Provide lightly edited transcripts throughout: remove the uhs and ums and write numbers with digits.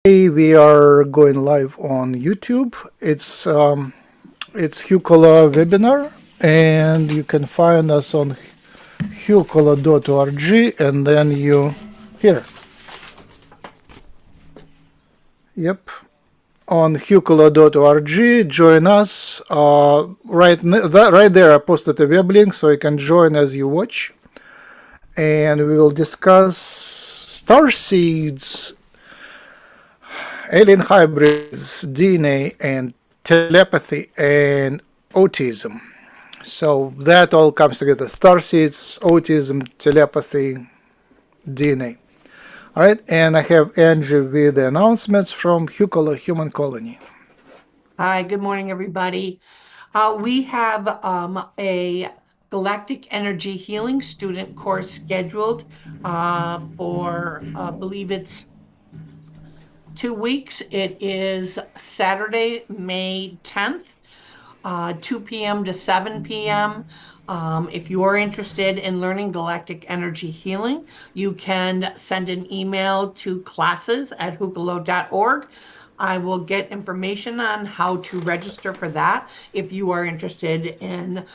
We are going live on YouTube. It's Hucola webinar, and you can find us on hucola.org, and then you here. Yep, on hucola.org. Join us. Right there, I posted a web link, so you can join as you watch, and we will discuss starseeds, alien hybrids, DNA, and telepathy and autism. So that all comes together: starseeds, autism, telepathy, DNA. All right, and I have Angie with the announcements from Hucola Human Colony. Hi, good morning, everybody. We have a galactic energy healing student course scheduled for, I believe it's 2 weeks. It is Saturday, May 10th, 2 p.m. to 7 p.m. If you are interested in learning galactic energy healing, you can send an email to classes@hukalo.org. I will get information on how to register for that if you are interested in,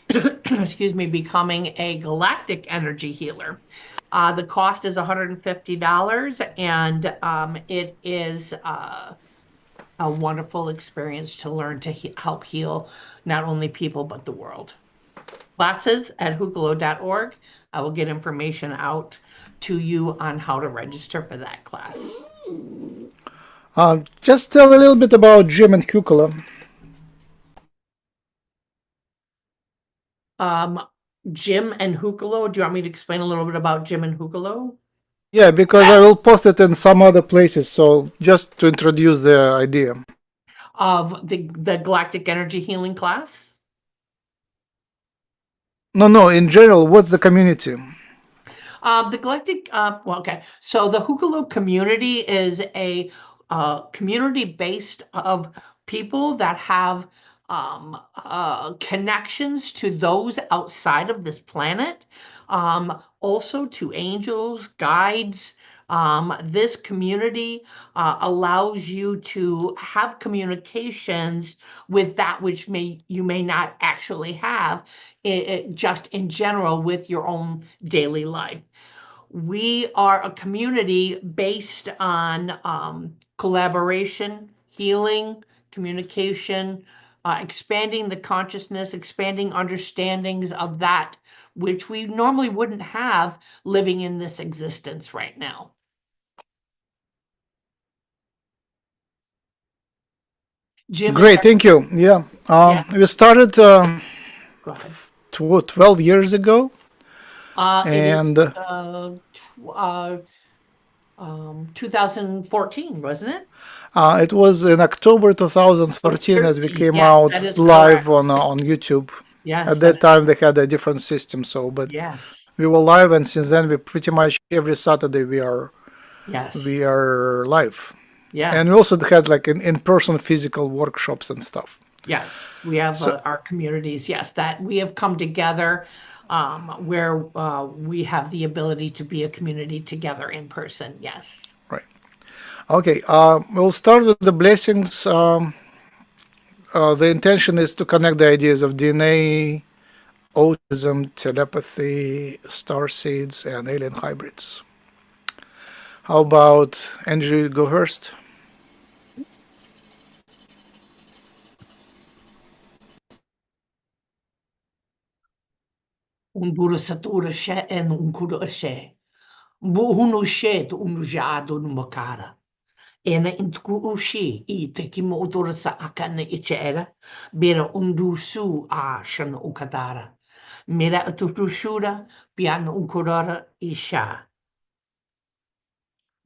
excuse me, becoming a galactic energy healer. The cost is $150, and it is a wonderful experience to learn to help heal not only people but the world. Classes@hukalo.org. I will get information out to you on how to register for that class. Just tell a little bit about Jim and Hucola. Jim and Hukalo. Do you want me to explain a little bit about Jim and Hukalo? Yeah, because I will post it in some other places. So just to introduce the idea Of the galactic energy healing class? No, in general, what's the community? The galactic, well, okay. So the Hukalo community is a community based of people that have connections to those outside of this planet, also to angels, guides. This community allows you to have communications with that which you may not actually have, just in general with your own daily life. We are a community based on collaboration, healing, communication, expanding the consciousness, expanding understandings of that which we normally wouldn't have living in this existence right now. Jim, Great, thank you. Yeah, yeah, we started go ahead. 12 years ago, It is and 2014, wasn't it? it was in October 2013 as we 13. came Yes, that out is live correct. on YouTube. Yes, At that that is time, correct. they had a different system, so but Yes, we were live, and since then, we pretty much every Saturday yes, we are live, yes. and we also had like in person physical workshops and stuff. Yes, we have So our communities, yes, that we have come together, where we have the ability to be a community together in person. Yes. right, okay. We'll start with the blessings. The intention is to connect the ideas of DNA, autism, telepathy, star seeds, and alien hybrids. How about Andrew? Go first. Unguru satura she en unguru she. Buhunu she to unujado numakara. Ena intku ushi I te kimo utora sa akane ichera. Bera undusu a shan ukadara. Mira atutushura piano unkurara isha.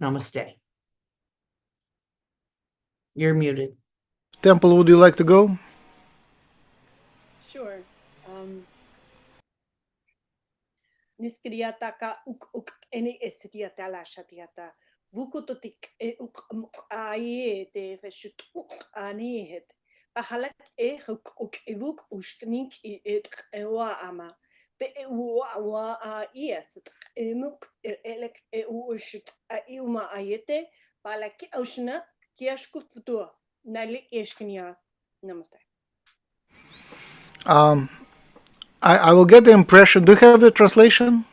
Namaste. You're muted. Temple, would you like to go? Sure. Niskriataka uk any esriata la shatiata. Vukutotik uk aye te feshut uk anihet. Bahalat uk evuk ushknik et ewa ama. Be wa yes emuk elek ushut a iuma ayete. Palaki Oshana, Kiashkutua, Nalik Ishkanya. Namaste. I will get the impression. Do you have the translation?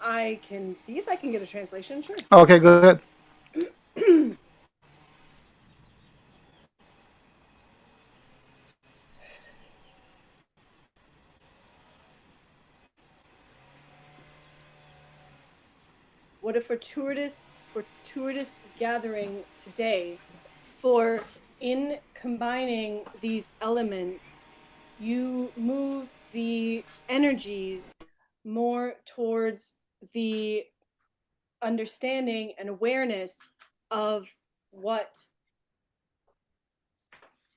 I can see if I can get a translation, sure. Okay, go ahead. What a fortuitous gathering today, for in combining these elements, you move the energies more towards the understanding and awareness of what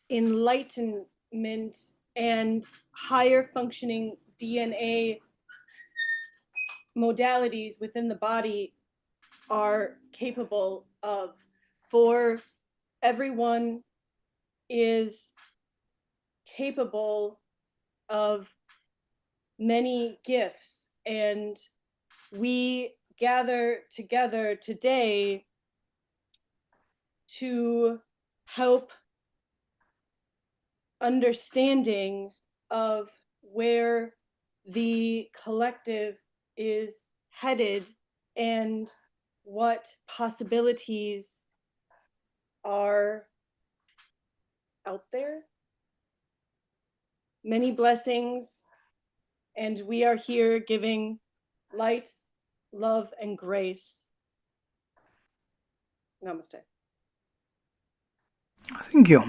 enlightenment and higher functioning DNA modalities within the body are capable of. For everyone is capable of many gifts, and we gather together today to help understanding of where the collective is headed and what possibilities are out there. Many blessings, and we are here giving light, love, and grace. Namaste. Thank you.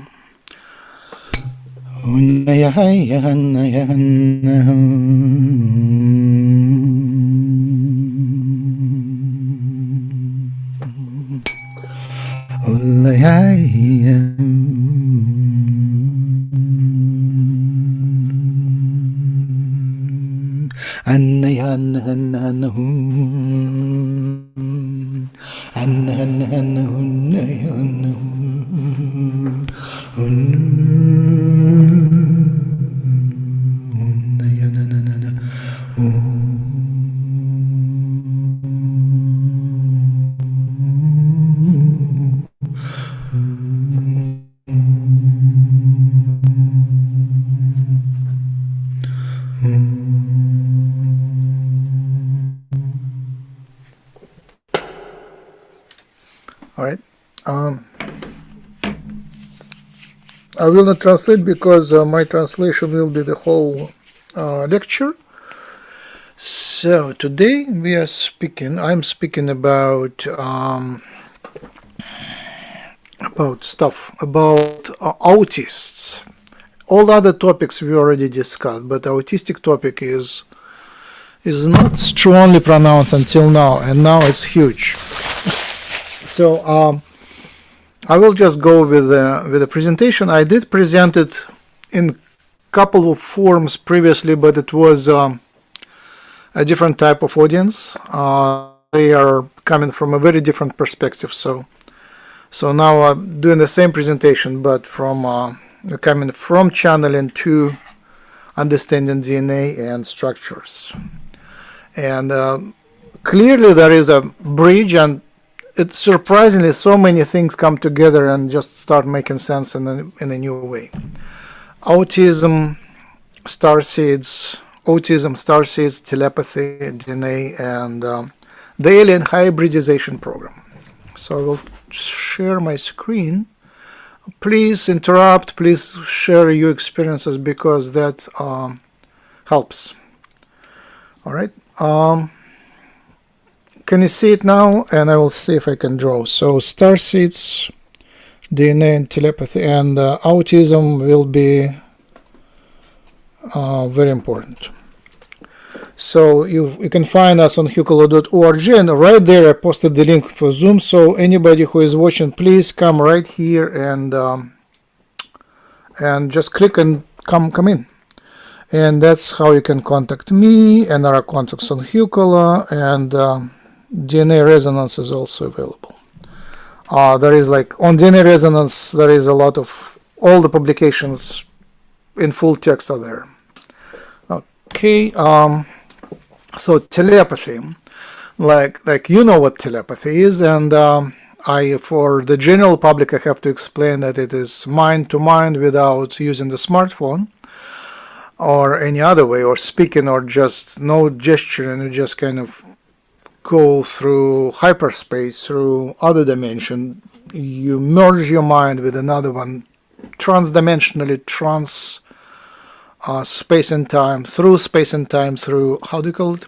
All right. I will not translate because my translation will be the whole lecture. So today I'm speaking about autists. All other topics we already discussed, but the autistic topic is not strongly pronounced until now, and now it's huge. So I will just go with the presentation. I did present it in couple of forms previously, but it was a different type of audience. They are coming from a very different perspective. So now I'm doing the same presentation, but from coming from channeling to understanding DNA and structures. And clearly there is a bridge, and it's surprisingly so many things come together and just start making sense in a new way. Autism, starseeds, telepathy, DNA, and the alien hybridization program. So I will share my screen. Please interrupt, please share your experiences, because that helps. All right. Can you see it now? And I will see if I can draw. So starseeds, DNA, and telepathy, and autism will be very important. So you can find us on hukolo.org, and right there I posted the link for Zoom. So anybody who is watching, please come right here and just click and come in. And that's how you can contact me, and there are contacts on Hukolo, and DNA resonance is also available. There is on DNA resonance, there is a lot of all the publications in full text are there. Okay, so telepathy. like you know what telepathy is, and I, for the general public, I have to explain that it is mind to mind without using the smartphone or any other way, or speaking, or just no gesture, and you just kind of go through hyperspace, through other dimension. You merge your mind with another one, transdimensionally, space and time, through space and time, through, how do you call it?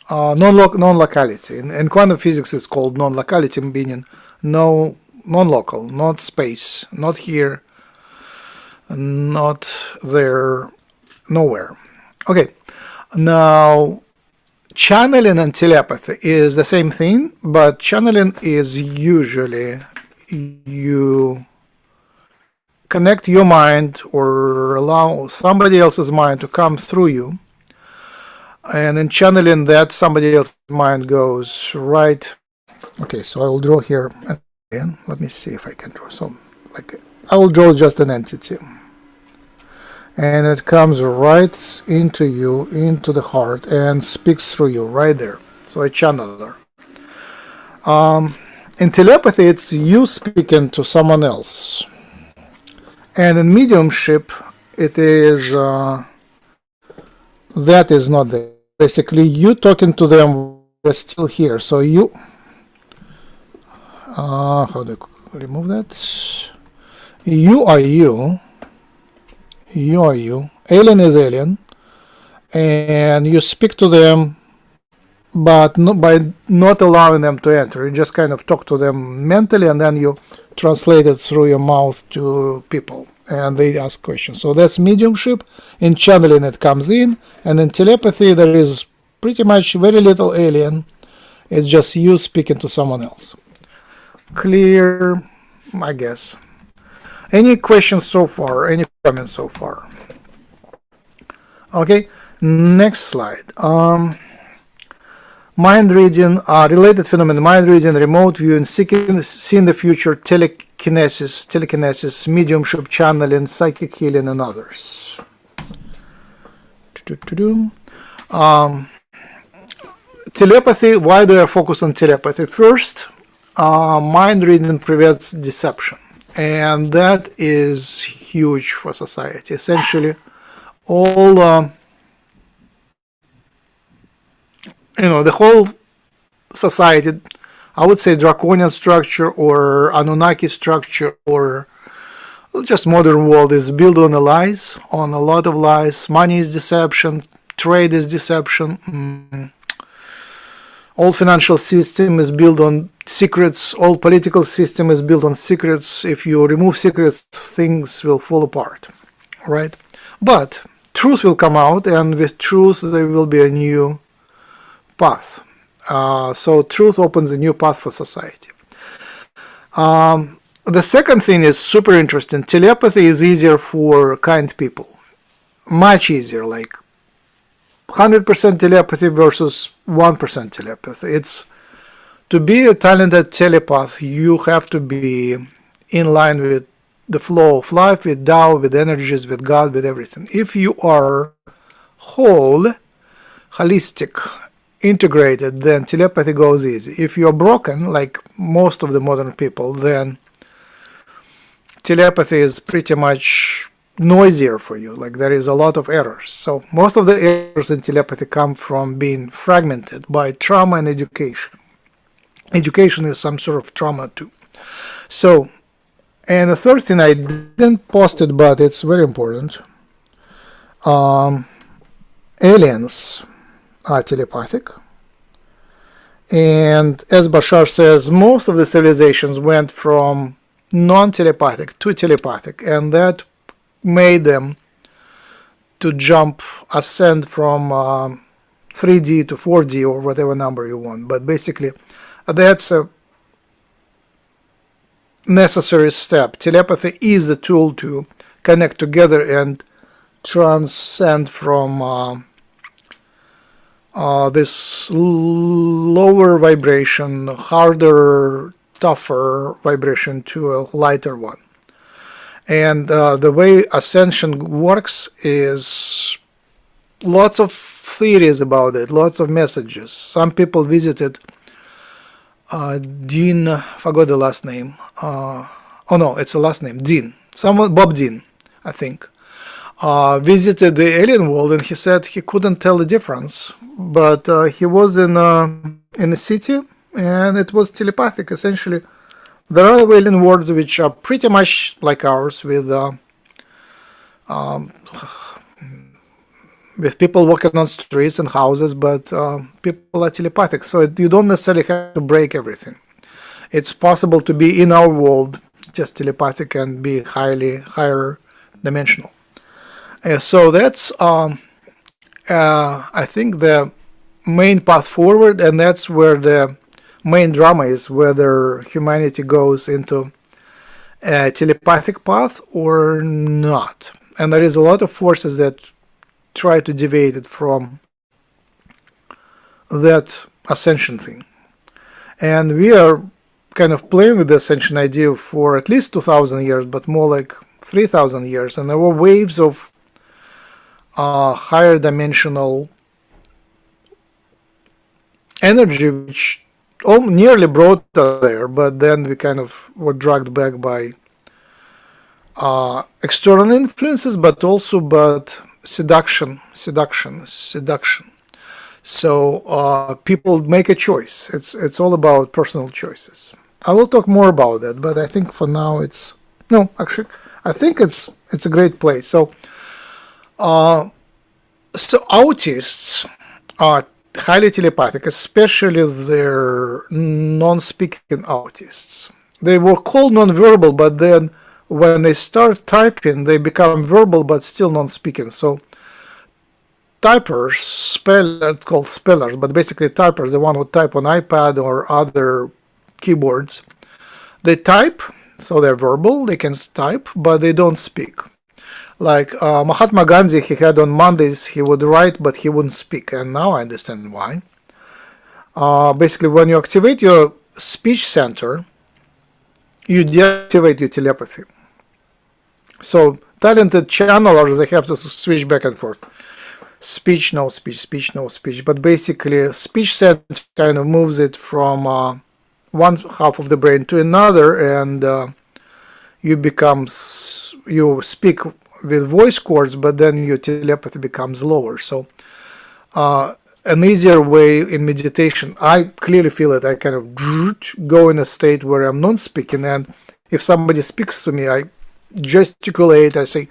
Non-locality. In quantum physics, it's called non-locality, meaning no, non-local, not space, not here, not there, nowhere. Okay, now channeling and telepathy is the same thing, but channeling is usually you connect your mind or allow somebody else's mind to come through you, and in channeling that somebody else's mind goes right. Okay, so I will draw here again. Let me see if I can draw some, like, I will draw just an entity, and it comes right into you, into the heart, and speaks through you right there. So a channeler. In telepathy, it's you speaking to someone else, and in mediumship, it is that is not there. Basically, you talking to them, we're still here. So you, how do you remove that? You are you. You are you. Alien is alien, and you speak to them, but by not allowing them to enter. You just kind of talk to them mentally, and then you translate it through your mouth to people, and they ask questions. So that's mediumship. In channeling, it comes in, and in telepathy, there is pretty much very little alien. It's just you speaking to someone else. Clear, I guess. Any questions so far? Any comments so far? Okay, next slide. Mind reading, related phenomenon: mind reading, remote viewing, seeing the future, telekinesis, mediumship, channeling, psychic healing, and others. Telepathy. Why do I focus on telepathy? First, mind reading prevents deception, and that is huge for society. Essentially, all the whole society, I would say draconian structure or Anunnaki structure or just modern world is built on lies, on a lot of lies. Money is deception, trade is deception, all financial system is built on secrets, all political system is built on secrets. If you remove secrets, things will fall apart, right? But truth will come out, and with truth there will be a new path. So truth opens a new path for society. The second thing is super interesting. Telepathy is easier for kind people. Much easier, like 100% telepathy versus 1% telepathy. It's to be a talented telepath, you have to be in line with the flow of life, with Tao, with energies, with God, with everything. If you are whole, holistic, integrated, then telepathy goes easy. If you're broken, like most of the modern people, then telepathy is pretty much noisier for you. Like there is a lot of errors. So most of the errors in telepathy come from being fragmented by trauma and education. Education is some sort of trauma too. So, and the third thing, I didn't post it, but it's very important. Aliens are telepathic, and as Bashar says, most of the civilizations went from non-telepathic to telepathic, and that made them to ascend from 3D to 4D or whatever number you want. But basically, that's a necessary step. Telepathy is the tool to connect together and transcend from this lower vibration, harder, tougher vibration to a lighter one. And the way ascension works is lots of theories about it, lots of messages. Some people visited Dean, forgot the last name. Oh no, it's the last name, Dean. Someone, Bob Dean, I think, visited the alien world, and he said he couldn't tell the difference. But he was in a city, and it was telepathic. Essentially, there are alien worlds which are pretty much like ours, with people walking on streets and houses, but people are telepathic, so you don't necessarily have to break everything. It's possible to be in our world just telepathic and be higher dimensional. So that's I think the main path forward, and that's where the main drama is, whether humanity goes into a telepathic path or not. And there is a lot of forces that try to deviate it from that ascension thing. And we are kind of playing with the ascension idea for at least 2,000 years, but more like 3,000 years. And there were waves of higher dimensional energy which nearly brought us there, but then we kind of were dragged back by external influences, but seduction. So people make a choice. It's all about personal choices. I will talk more about that, but I think for now I think it's a great place. So autists are highly telepathic, especially their non-speaking autists. They were called non-verbal, but then when they start typing, they become verbal but still non-speaking. So typers, called spellers, but basically typers, the one who type on iPad or other keyboards, they type, so they're verbal, they can type, but they don't speak. Like Mahatma Gandhi, he had on Mondays, he would write, but he wouldn't speak, and now I understand why. Basically, when you activate your speech center, you deactivate your telepathy. So talented channelers, they have to switch back and forth. Speech, no speech, speech, no speech. But basically, speech center kind of moves it from one half of the brain to another, and you speak with voice cords, but then your telepathy becomes lower. So an easier way in meditation, I clearly feel it. I kind of go in a state where I'm non-speaking, and if somebody speaks to me, I gesticulate, I say,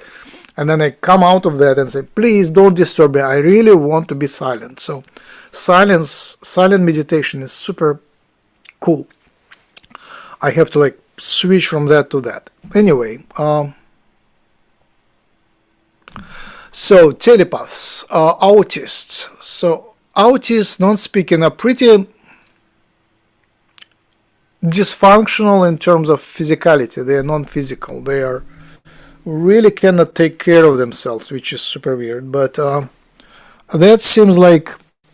and then I come out of that and say, please don't disturb me. I really want to be silent. So silent meditation is super cool. I have to switch from that to that. Anyway, so telepaths, autists. So autists, non-speaking, are pretty dysfunctional in terms of physicality. They are non-physical. They are really cannot take care of themselves, which is super weird. But that seems like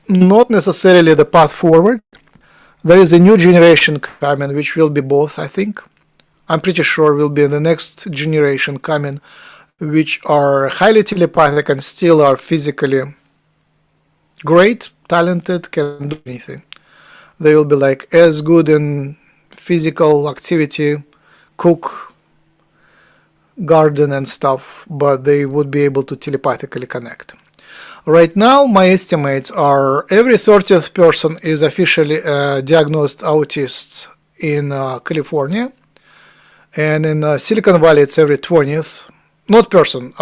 not necessarily the path forward. There is a new generation coming, which will be both, I think. I'm pretty sure will be the next generation coming, which are highly telepathic and still are physically great, talented, can do anything. They will be as good in physical activity, cook, garden and stuff, but they would be able to telepathically connect. Right now, my estimates are every 30th person is officially diagnosed autist in California, and in Silicon Valley it's every 20th, not person,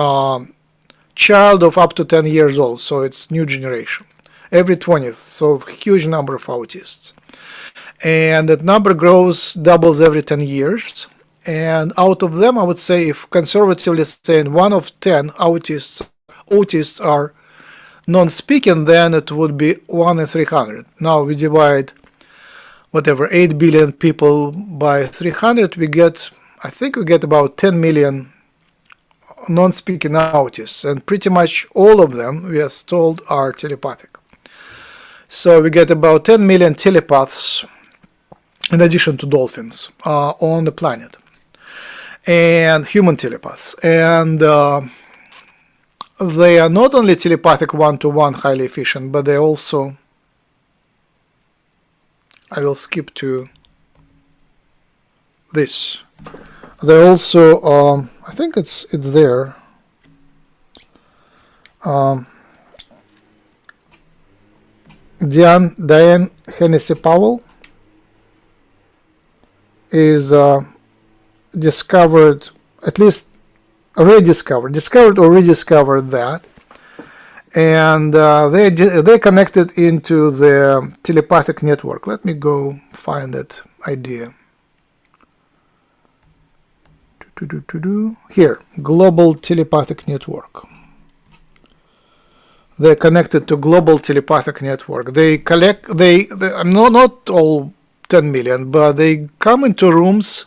child of up to 10 years old, so it's new generation, every 20th, so huge number of autists. And that number doubles every 10 years. And out of them, I would say, if conservatively saying 1 of 10 autists are non-speaking, then it would be 1 in 300. Now we divide 8 billion people by 300, I think we get about 10 million non-speaking autists, and pretty much all of them, we are told, are telepathic. So we get about 10 million telepaths in addition to dolphins on the planet, and human telepaths. And they are not only telepathic one-to-one, highly efficient, but they also, I will skip to this. They also, I think it's there. Diane Hennessy Powell is discovered, at least discovered or rediscovered that, and they connected into the telepathic network. Let me go find that idea. Here, global telepathic network. They're connected to global telepathic network. They collect, not all 10 million, but they come into rooms,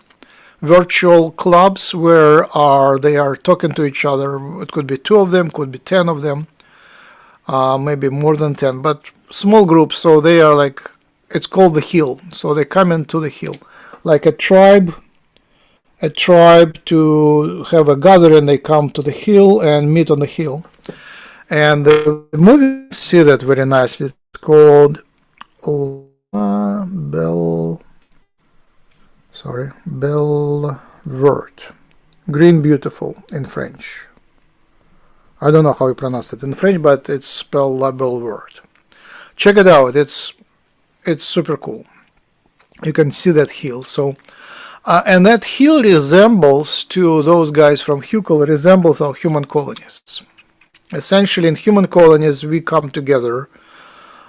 virtual clubs where they are talking to each other. It could be 2 of them, could be 10 of them, maybe more than 10, but small groups. So they are like, it's called the hill. So they come into the hill, like a tribe to have a gathering. They come to the hill and meet on the hill. And the movie, see that very nicely. It's called Belvert. Green Beautiful in French. I don't know how you pronounce it in French, but it's spelled La Belvert. Check it out. It's super cool. You can see that hill. So, and that hill resembles to those guys from Huckel, resembles our human colonists. Essentially, in human colonies, we come together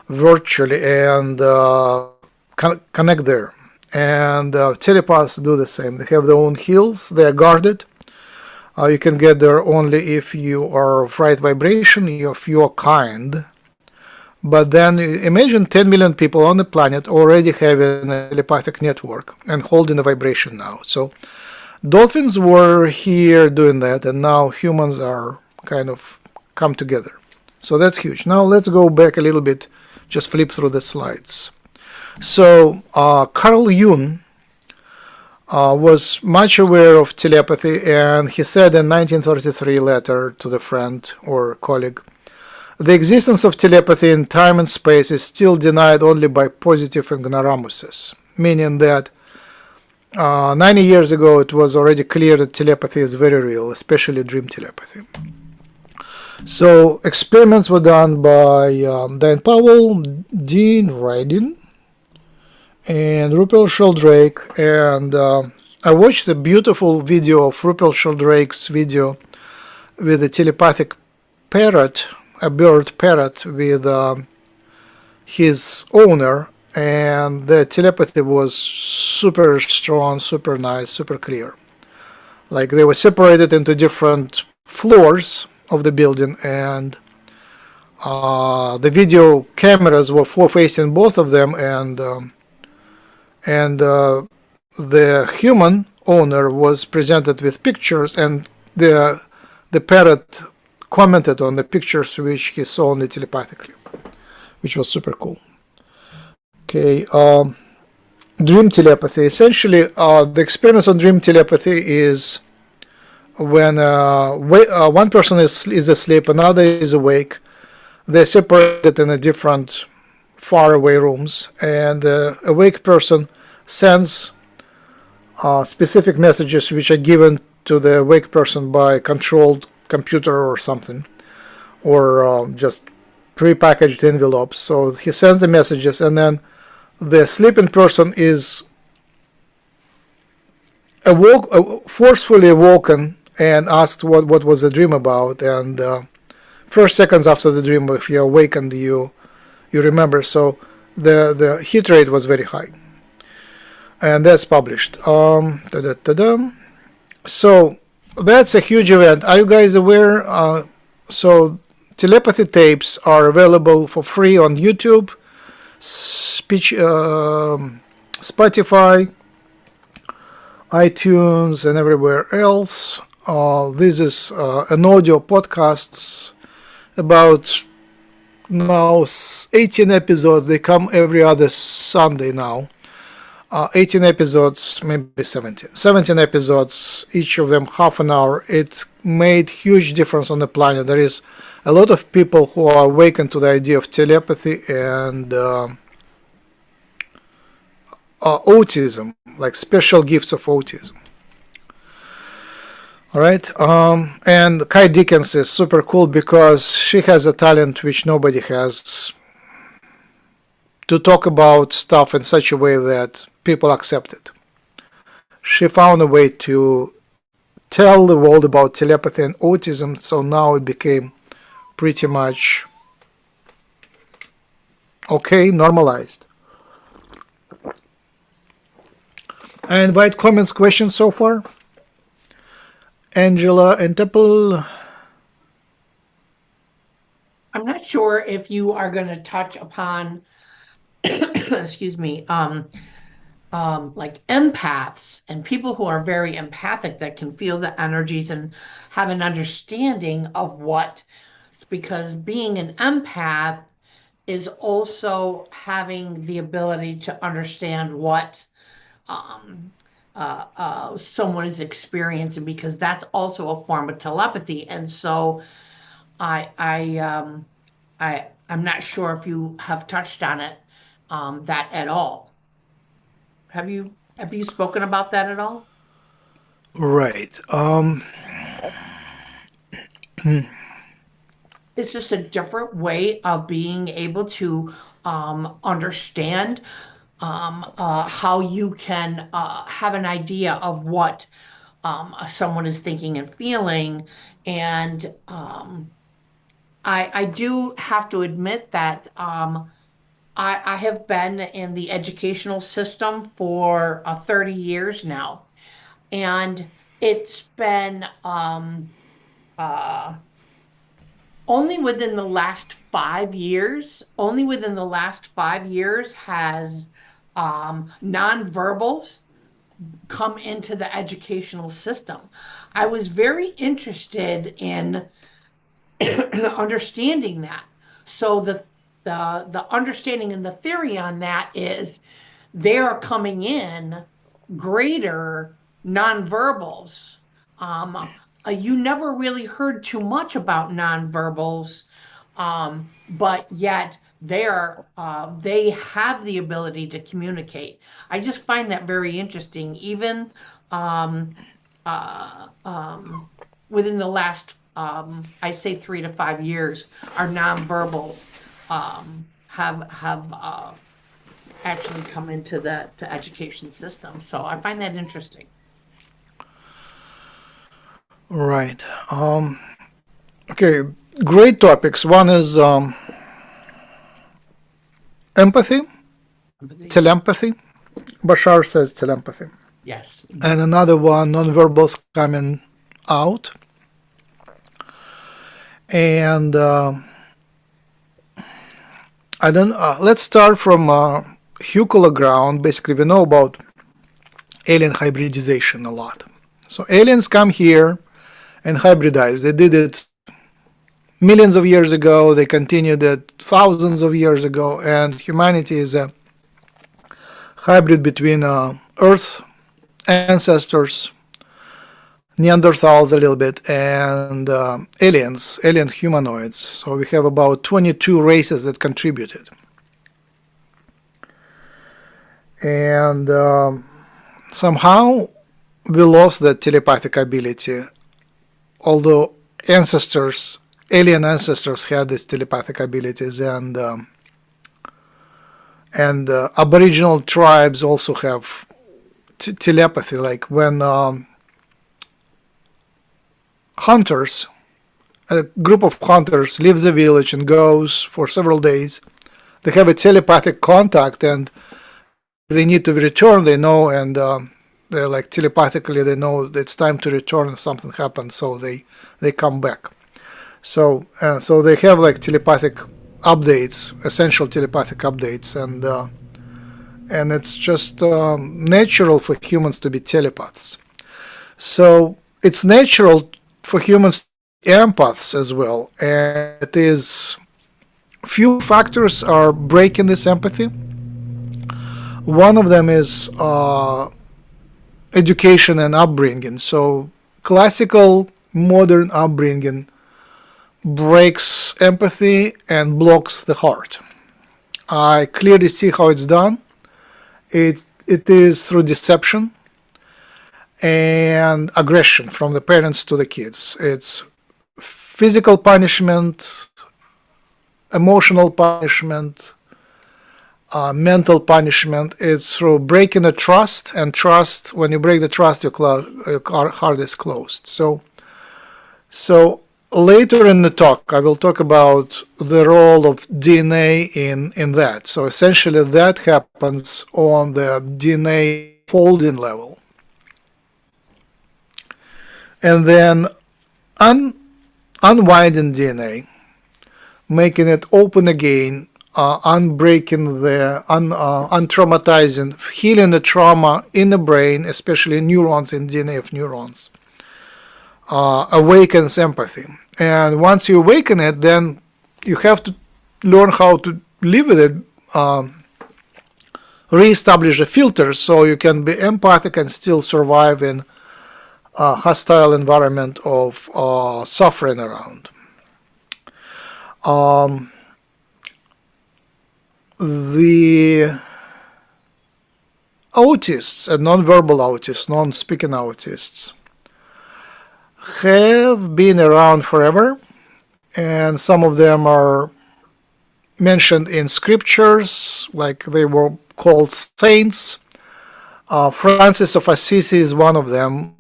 virtually and connect there. And telepaths do the same. They have their own hills. They are guarded. You can get there only if you are of right vibration, if you are kind. But then imagine 10 million people on the planet already having a telepathic network and holding the vibration now. So dolphins were here doing that, and now humans are kind of come together. So that's huge. Now let's go back a little bit, just flip through the slides. So Carl Jung was much aware of telepathy, and he said in 1933 letter to the friend or colleague, the existence of telepathy in time and space is still denied only by positive ignoramuses, meaning that 90 years ago it was already clear that telepathy is very real, especially dream telepathy. So experiments were done by Diane Powell, Dean Radin, and Rupert Sheldrake, and I watched a beautiful video of Rupert Sheldrake's video with a telepathic parrot, a bird parrot with his owner, and the telepathy was super strong, super nice, super clear. Like they were separated into different floors of the building, and the video cameras were facing both of them, and the human owner was presented with pictures, and the parrot commented on the pictures which he saw only telepathically, which was super cool. Okay, dream telepathy. Essentially, the experience on dream telepathy is when one person is asleep, another is awake. They're separated in a different faraway rooms, and the awake person sends specific messages which are given to the awake person by a controlled computer or something, or just pre-packaged envelopes. So he sends the messages, and then the sleeping person is forcefully awoken and asked what was the dream about, and first seconds after the dream, if you awakened, you remember. So the hit rate was very high, and that's published. So that's a huge event. Are you guys aware? So telepathy tapes are available for free on YouTube, Spotify, iTunes, and everywhere else. This is an audio podcast, about now 18 episodes. They come every other Sunday now. 18 episodes, maybe 17 episodes, each of them half an hour. It made huge difference on the planet. There is a lot of people who are awakened to the idea of telepathy and autism, like special gifts of autism. All right, and Kai Dickens is super cool because she has a talent which nobody has, to talk about stuff in such a way that people accept it. She found a way to tell the world about telepathy and autism, so now it became pretty much okay, normalized. I invite comments, questions so far. Angela and Temple. I'm not sure if you are going to touch upon, excuse me, like empaths and people who are very empathic that can feel the energies and have an understanding of what, because being an empath is also having the ability to understand what someone is experiencing, because that's also a form of telepathy. And so I'm not sure if you have touched on it, that at all. Have you spoken about that at all? Right. It's just a different way of being able to understand how you can have an idea of what someone is thinking and feeling. And I do have to admit that I have been in the educational system for 30 years now. And it's been only within the last 5 years, has nonverbals come into the educational system. I was very interested in understanding that. So the understanding and the theory on that is they are coming in greater nonverbals. You never really heard too much about nonverbals, but yet they have the ability to communicate. I just find that very interesting. Even within the last, I say 3 to 5 years, our nonverbals have actually come into the education system. So I find that interesting. Right. Okay, great topics. One is empathy, telepathy. Bashar says telepathy. Yes. And another one, nonverbals coming out. And I don't. Let's start from hucula ground. Basically, we know about alien hybridization a lot. So aliens come here and hybridize. They did it millions of years ago. They continued it thousands of years ago. And humanity is a hybrid between Earth ancestors, Neanderthals a little bit, and aliens, alien humanoids. So we have about 22 races that contributed. And somehow we lost that telepathic ability, although alien ancestors had these telepathic abilities, and Aboriginal tribes also have telepathy. Like when a group of hunters leaves the village and goes for several days, they have a telepathic contact, and if they need to return, they know, and they're like telepathically, they know it's time to return if something happens, so they come back. So they have like telepathic updates, essential telepathic updates, and it's just natural for humans to be telepaths. So it's natural for humans to be empaths as well, and it is few factors are breaking this empathy. One of them is education and upbringing. So classical modern upbringing breaks empathy and blocks the heart. I clearly see how it's done. It is through deception and aggression from the parents to the kids. It's physical punishment, emotional punishment, mental punishment. It's through breaking the trust, and trust, when you break the trust, your heart is closed. So later in the talk, I will talk about the role of DNA in that. So essentially, that happens on the DNA folding level. And then unwinding DNA, making it open again, unbreaking untraumatizing, healing the trauma in the brain, especially neurons in DNA of neurons, awakens empathy. And once you awaken it, then you have to learn how to live with it, reestablish a filter so you can be empathic and still survive in a hostile environment of suffering around. The autists and non-verbal autists, non-speaking autists, have been around forever, and some of them are mentioned in scriptures, like they were called saints. Francis of Assisi is one of them.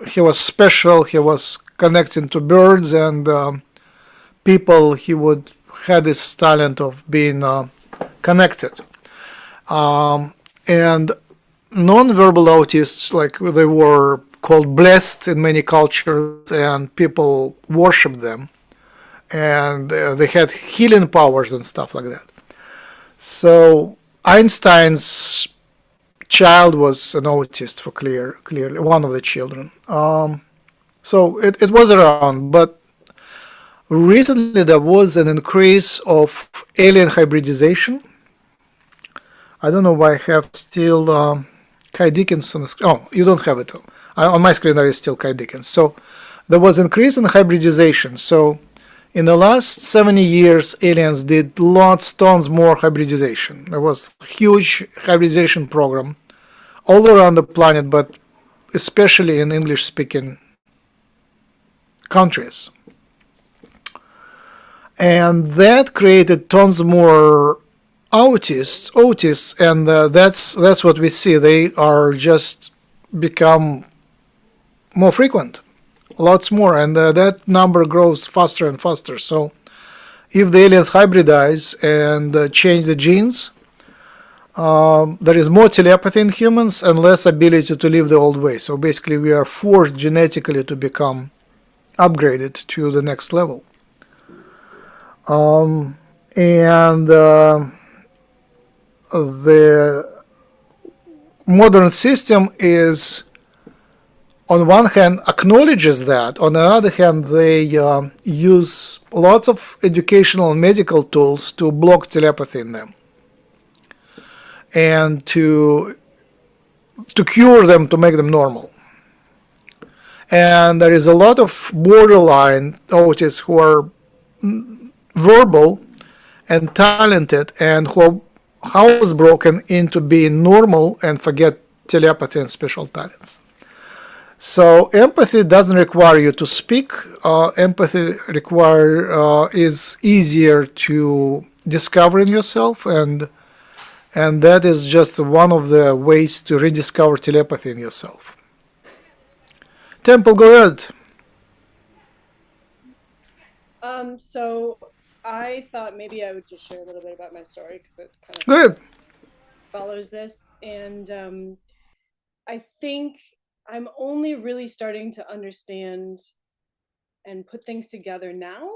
He was special. He was connecting to birds and people. He would had this talent of being connected. And non-verbal autists, like they were called blessed in many cultures, and people worshipped them, and they had healing powers and stuff like that. So Einstein's child was an autist, for clearly one of the children. So it was around, but recently there was an increase of alien hybridization. I don't know why I have still Kai Dickens on the screen. Oh, you don't have it. On my screen there is still Kai Dickens. So there was increase in hybridization. So in the last 70 years, aliens did tons more hybridization. There was a huge hybridization program all around the planet, but especially in English-speaking countries. And that created tons more autists, and that's what we see. They are just become more frequent, lots more, and that number grows faster and faster. So if the aliens hybridize and change the genes, there is more telepathy in humans and less ability to live the old way. So basically, we are forced genetically to become upgraded to the next level. And the modern system is, on one hand, acknowledges that. On the other hand, they use lots of educational and medical tools to block telepathy in them and to cure them, to make them normal. And there is a lot of borderline autists who are verbal and talented and who are housebroken into being normal and forget telepathy and special talents. So empathy doesn't require you to speak. Empathy is easier to discover in yourself, and that is just one of the ways to rediscover telepathy in yourself. Temple, go ahead. So I thought maybe I would just share a little bit about my story because it kind of Go ahead. follows this. And I think I'm only really starting to understand and put things together now,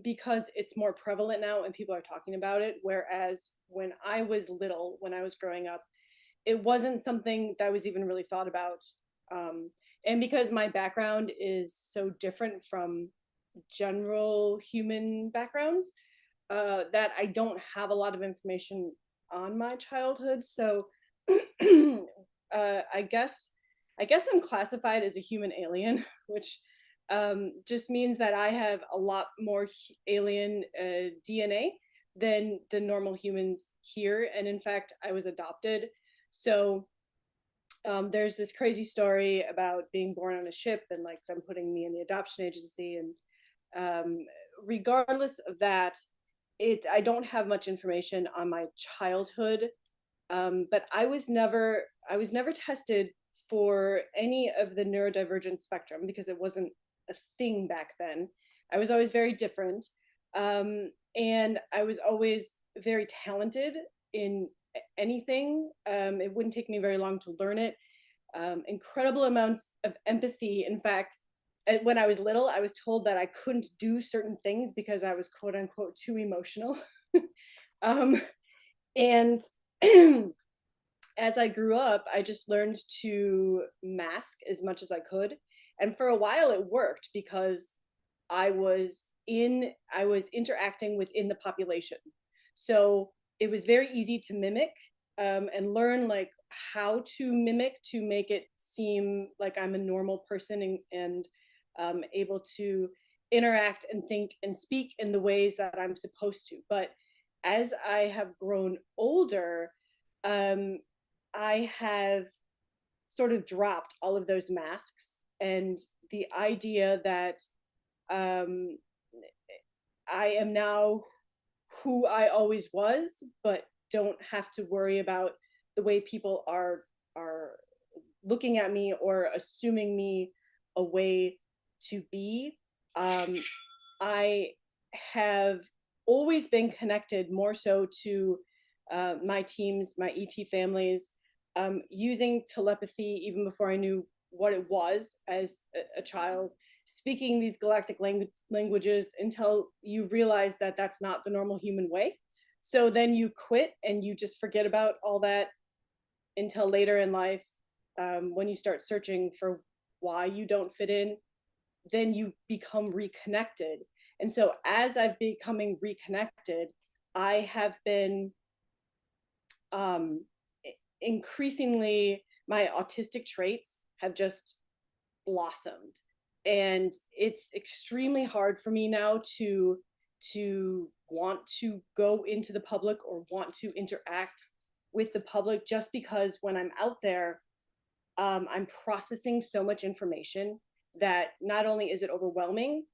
because it's more prevalent now and people are talking about it. Whereas when I was little, when I was growing up, it wasn't something that was even really thought about. And because my background is so different from general human backgrounds, that I don't have a lot of information on my childhood. So I guess I'm classified as a human alien, which just means that I have a lot more alien DNA than the normal humans here. And in fact, I was adopted. So there's this crazy story about being born on a ship and like them putting me in the adoption agency. And regardless of that, I don't have much information on my childhood, but I was never tested for any of the neurodivergent spectrum because it wasn't a thing back then. I was always very different, and I was always very talented in anything. It wouldn't take me very long to learn it. Incredible amounts of empathy. In fact, when I was little, I was told that I couldn't do certain things because I was quote unquote too emotional. um, and as I grew up, I just learned to mask as much as I could. And for a while it worked because I was interacting within the population. So it was very easy to mimic, and learn like how to mimic to make it seem like I'm a normal person, and able to interact and think and speak in the ways that I'm supposed to. But as I have grown older, um, I have sort of dropped all of those masks, and the idea that um, I am now who I always was, but don't have to worry about the way people are looking at me or assuming me a way to be. Um, I have always been connected more so to my teams, my ET families, using telepathy even before I knew what it was as a child, speaking these galactic languages until you realize that that's not the normal human way. So then you quit and you just forget about all that until later in life, when you start searching for why you don't fit in, then you become reconnected. And so as I've becoming reconnected, I have been um, increasingly, my autistic traits have just blossomed. And it's extremely hard for me now to want to go into the public or want to interact with the public, just because when I'm out there, I'm processing so much information that not only is it overwhelming,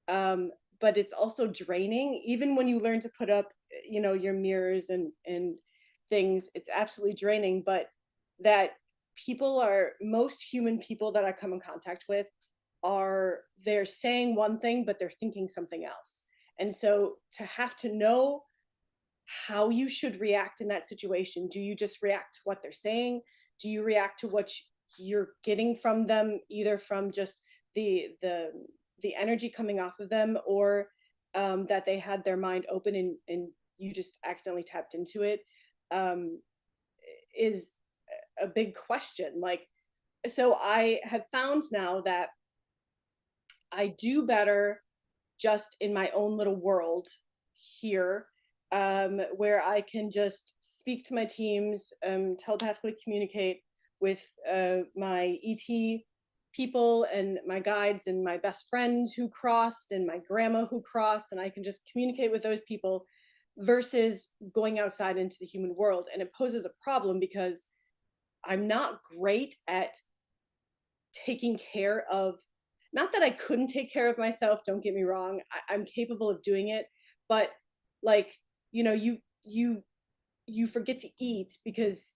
um, but it's also draining. Even when you learn to put up, your mirrors and things, it's absolutely draining. But that most human people that I come in contact with they're saying one thing, but they're thinking something else. And so to have to know how you should react in that situation. Do you just react to what they're saying? Do you react to what you're getting from them, either from just the energy coming off of them, or that they had their mind open and you just accidentally tapped into it? Is a big question. Like, so I have found now that I do better just in my own little world here, where I can just speak to my teams, telepathically communicate with my ET people and my guides and my best friends who crossed and my grandma who crossed, and I can just communicate with those people versus going outside into the human world. And it poses a problem because I'm not great at taking care of, not that I couldn't take care of myself, don't get me wrong, I'm capable of doing it, but like, you forget to eat because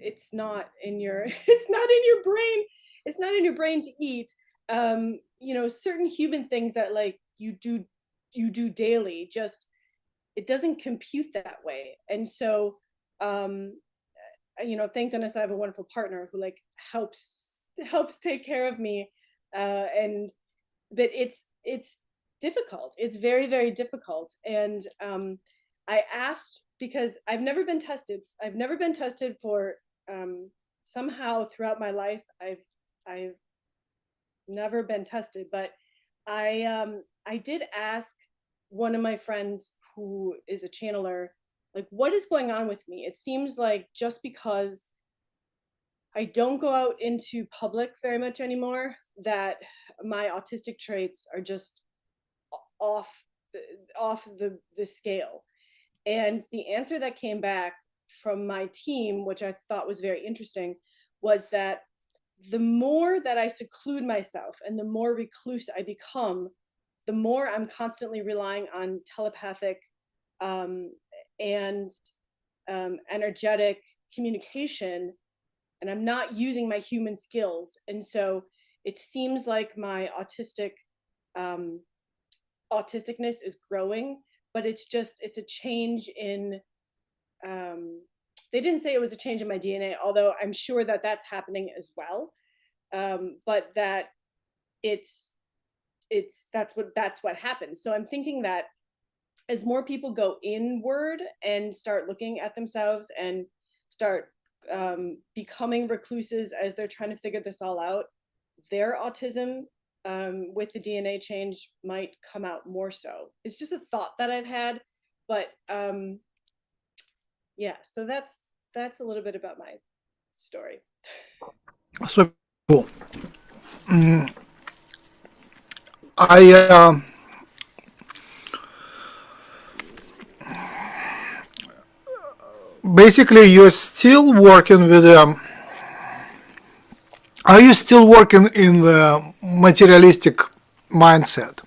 it's not in your it's not in your brain, it's not in your brain to eat. Certain human things that like you do daily, just it doesn't compute that way. And so thank goodness I have a wonderful partner who like helps take care of me. And but it's difficult, it's very very difficult. And I asked, because I've never been tested for, somehow throughout my life I've never been tested, but I did ask one of my friends who is a channeler, like, what is going on with me? It seems like just because I don't go out into public very much anymore, that my autistic traits are just off the scale. And the answer that came back from my team, which I thought was very interesting, was that the more that I seclude myself and the more recluse I become, the more I'm constantly relying on telepathic and energetic communication, and I'm not using my human skills. And so it seems like my autisticness is growing, but it's a change in, they didn't say it was a change in my DNA, although I'm sure that that's happening as well. But that that's what happens. So I'm thinking that as more people go inward and start looking at themselves and start becoming recluses as they're trying to figure this all out, their autism with the DNA change might come out more so. It's just a thought that I've had, but yeah. So that's a little bit about my story. So cool. I basically you're still working with are you still working in the materialistic mindset?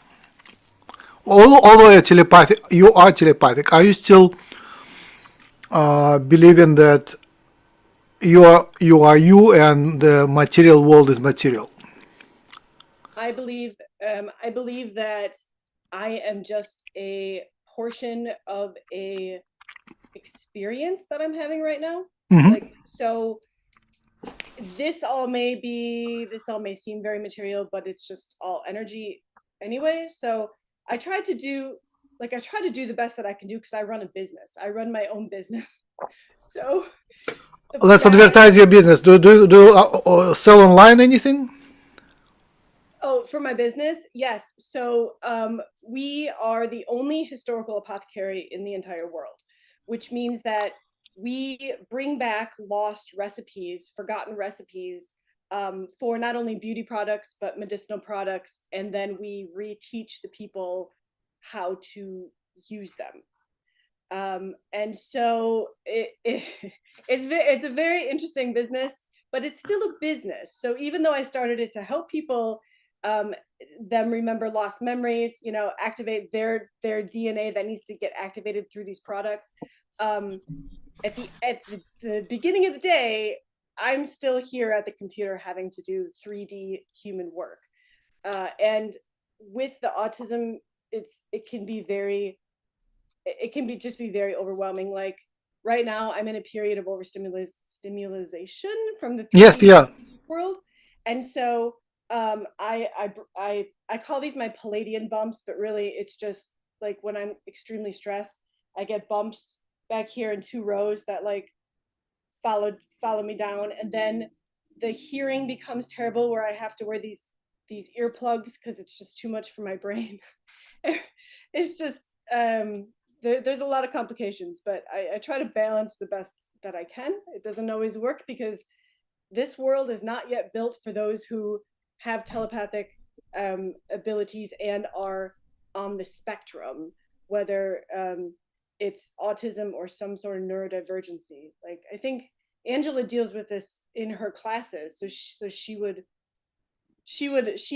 Although you are telepathic, are you still believing that you are you and the material world is material? I believe that I am just a portion of a experience that I'm having right now. Like, so this all may seem very material, but it's just all energy anyway. So I try to do the best that I can do, because I run a business. I run my own business. So Let's advertise your business. Do sell online anything? Oh, for my business? Yes. So we are the only historical apothecary in the entire world, which means that we bring back lost recipes, forgotten recipes, for not only beauty products, but medicinal products. And then we reteach the people how to use them. And so it's a very interesting business, but it's still a business. So even though I started it to help people them remember lost memories, activate their DNA that needs to get activated through these products, at the beginning of the day, I'm still here at the computer having to do 3D human work. And with the autism, it can be very overwhelming. Like right now, I'm in a period of overstimulation from the 3D Yes, yeah. world, and so I call these my Palladian bumps, but really it's just like when I'm extremely stressed, I get bumps back here in 2 rows that like follow me down, and then the hearing becomes terrible where I have to wear these earplugs because it's just too much for my brain. It's just there's a lot of complications, but I try to balance the best that I can. It doesn't always work because this world is not yet built for those who have telepathic abilities and are on the spectrum, whether it's autism or some sort of neurodivergency. Like I think Angela deals with this in her classes, so she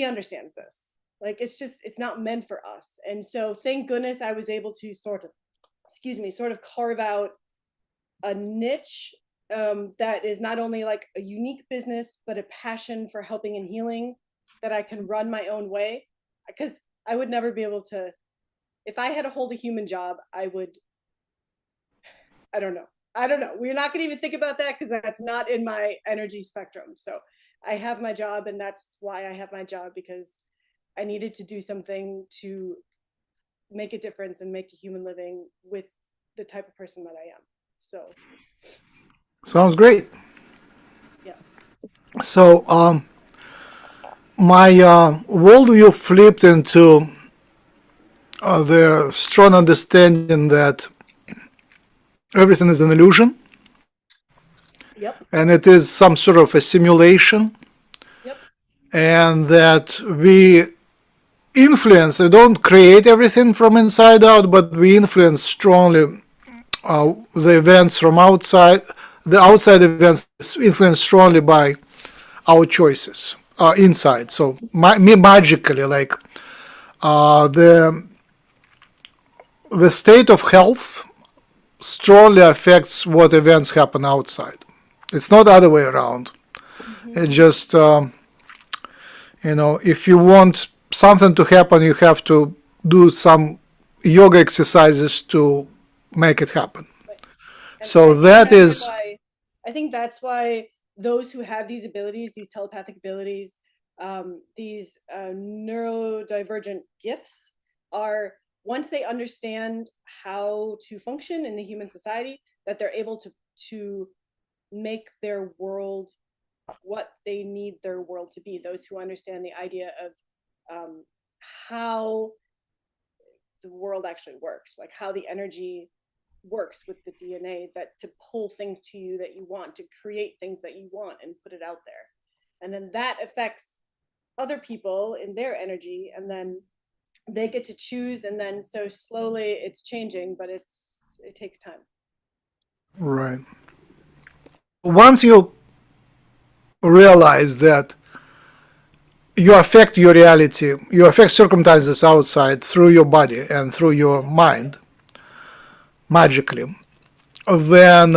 understands this. Like it's not meant for us, and so thank goodness I was able to sort of carve out a niche that is not only like a unique business, but a passion for helping and healing that I can run my own way. Because I would never be able to, if I had to hold a human job, I don't know. We're not going to even think about that because that's not in my energy spectrum. So I have my job, and that's why I have my job, because I needed to do something to make a difference and make a human living with the type of person that I am. So Sounds great. yeah. So my worldview flipped into the strong understanding that everything is an illusion, Yep. and it is some sort of a simulation, Yep. and that we influence, we don't create everything from inside out, but we influence strongly the events from outside. The outside events influenced strongly by our choices inside. So magically, like uh, the the state of health strongly affects what events happen outside. It's not the other way around. Mm-hmm. It just if you want something to happen, you have to do some yoga exercises to make it happen. Right. And So that is I think that's why those who have these abilities, these telepathic abilities, these neurodivergent gifts, are, once they understand how to function in the human society, that they're able to make their world what they need their world to be. Those who understand the idea of how the world actually works, like how the energy works with the DNA, that to pull things to you that you want, to create things that you want and put it out there. And then that affects other people in their energy, and then they get to choose, and then so slowly it's changing, but it takes time. right. Once you realize that you affect your reality, you affect circumstances outside through your body and through your mind magically, then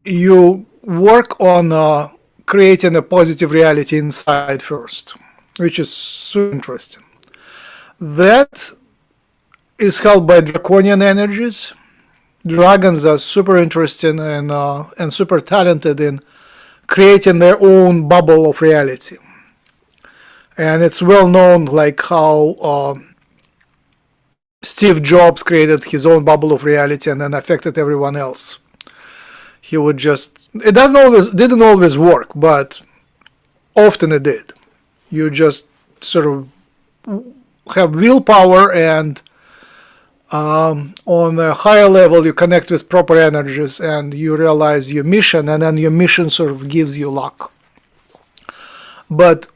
you work on creating a positive reality inside first, which is super interesting. That is held by draconian energies. Dragons are super interesting and super talented in creating their own bubble of reality. And it's well known, like how Steve Jobs created his own bubble of reality and then affected everyone else. He would just, it didn't always work, but often it did. You just sort of have willpower, and on a higher level you connect with proper energies and you realize your mission, and then your mission sort of gives you luck. But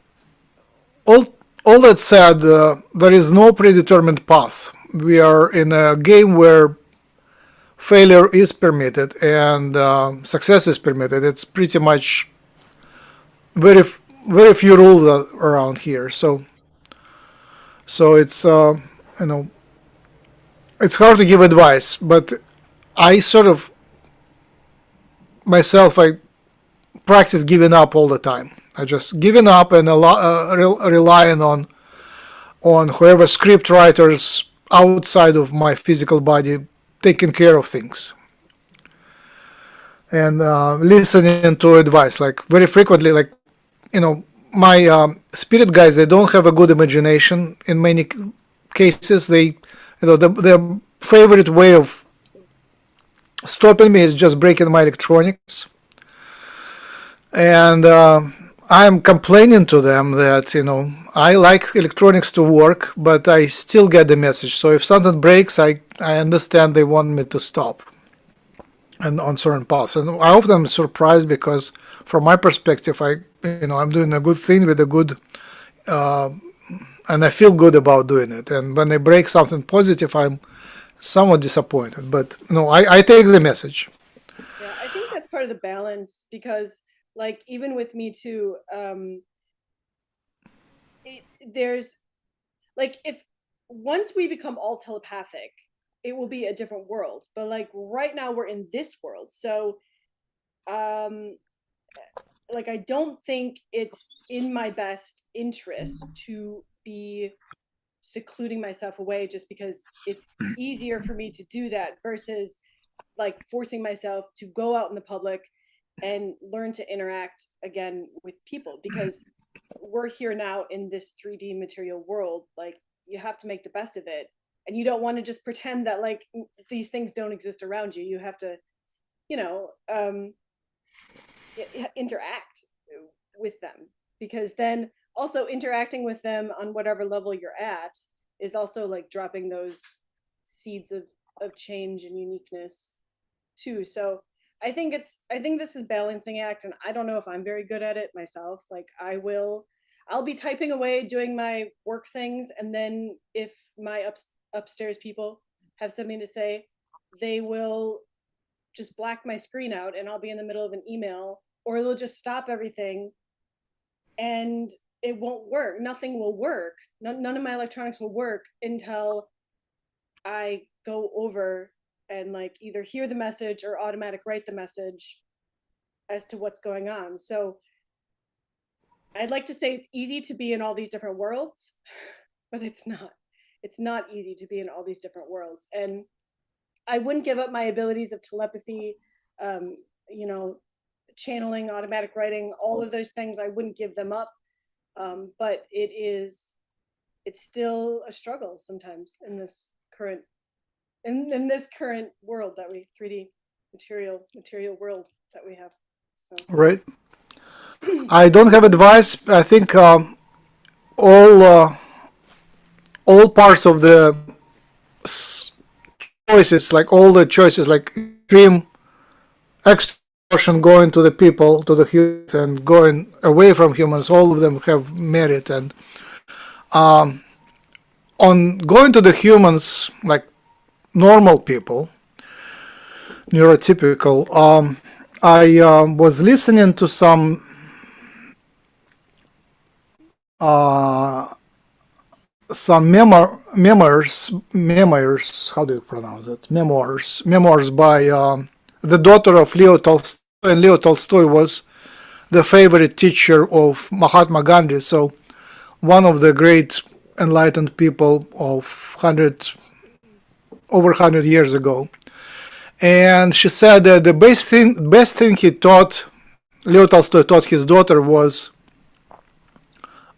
all that said, there is no predetermined path. We are in a game where failure is permitted and success is permitted. It's pretty much very very few rules around here. So it's you know it's hard to give advice, but I sort of myself I practice giving up all the time. I just giving up and relying on whoever script writers outside of my physical body taking care of things and listening to advice. Like very frequently, like my spirit guides, they don't have a good imagination in many cases. Their favorite way of stopping me is just breaking my electronics, and I'm complaining to them that I like electronics to work, but I still get the message. So if something breaks, I understand they want me to stop and on certain paths. And I often am surprised because, from my perspective, I'm doing a good thing with a good, and I feel good about doing it. And when they break something positive, I'm somewhat disappointed. But I take the message. Yeah, I think that's part of the balance, because like even with me too, there's like, if once we become all telepathic, it will be a different world. But like right now we're in this world, so um like I don't think it's in my best interest to be secluding myself away just because it's easier for me to do that versus like forcing myself to go out in the public and learn to interact again with people, because we're here now in this 3D material world. Like, you have to make the best of it, and you don't want to just pretend that like these things don't exist around you. You have to, you know, interact with them, because then also interacting with them on whatever level you're at, is also like dropping those seeds of change and uniqueness too. So I think this is balancing act, and I don't know if I'm very good at it myself. Like I'll be typing away doing my work things, and then if my upstairs people have something to say, they will just black my screen out, and I'll be in the middle of an email, or they'll just stop everything, and it won't work. Nothing will work. None of my electronics will work until I go over and like either hear the message or automatic write the message as to what's going on. So I'd like to say it's easy to be in all these different worlds, but it's not. It's not easy to be in all these different worlds. And I wouldn't give up my abilities of telepathy, you know, channeling, automatic writing, all of those things. I wouldn't give them up. But it's still a struggle sometimes in this current world that we 3D material world that we have. So. Right. I don't have advice. I think all parts of the choices, like all the choices, like extreme extortion going to the people, to the humans, and going away from humans, all of them have merit. And on going to the humans, like normal people, neurotypical, I was listening to some memoirs, how do you pronounce it? Memoirs by the daughter of Leo Tolstoy, and Leo Tolstoy was the favorite teacher of Mahatma Gandhi, so one of the great enlightened people of over 100 years ago. And she said that the best thing Leo Tolstoy taught his daughter was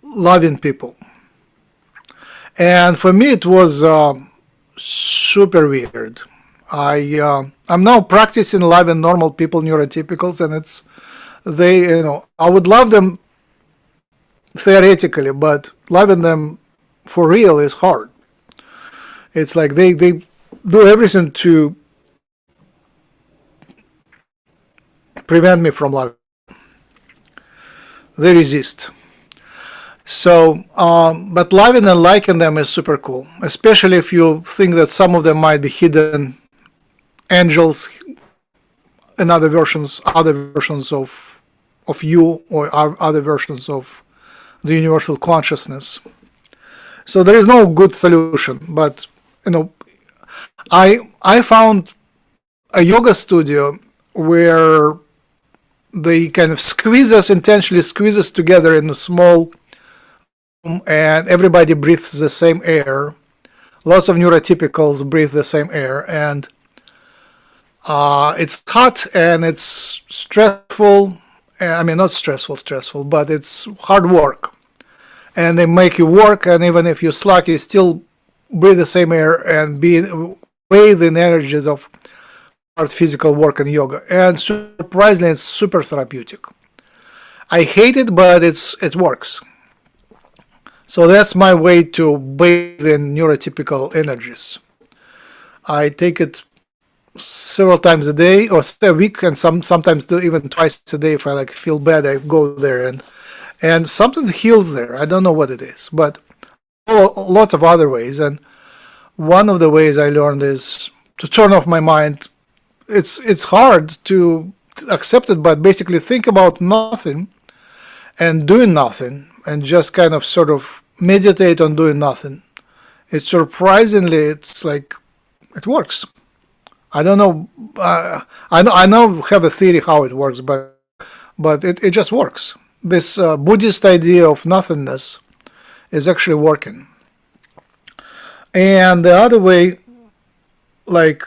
loving people. And for me, it was super weird. I'm now practicing loving normal people, neurotypicals, and I would love them theoretically, but loving them for real is hard. It's like they do everything to prevent me from loving. They resist. So, but loving and liking them is super cool, especially if you think that some of them might be hidden angels and other versions of you, or other versions of the universal consciousness. So there is no good solution, but I found a yoga studio where they kind of intentionally squeeze us together in a small room, and everybody breathes the same air. Lots of neurotypicals breathe the same air, and it's hot and it's stressful. I mean, not stressful, but it's hard work. And they make you work, and even if you slack, you still breathe the same air and bathe in energies of hard physical work and yoga. And surprisingly, it's super therapeutic. I hate it, but it works. So that's my way to bathe in neurotypical energies. I take it several times a day or a week, and sometimes do even twice a day. If I feel bad, I go there, and something heals there. I don't know what it is, but lots of other ways. And one of the ways I learned is to turn off my mind. It's hard to accept it, but basically think about nothing and doing nothing, and just kind of sort of meditate on doing nothing. It's like it works. I don't know. I know have a theory how it works, but it just works. This Buddhist idea of nothingness is actually working. And the other way, like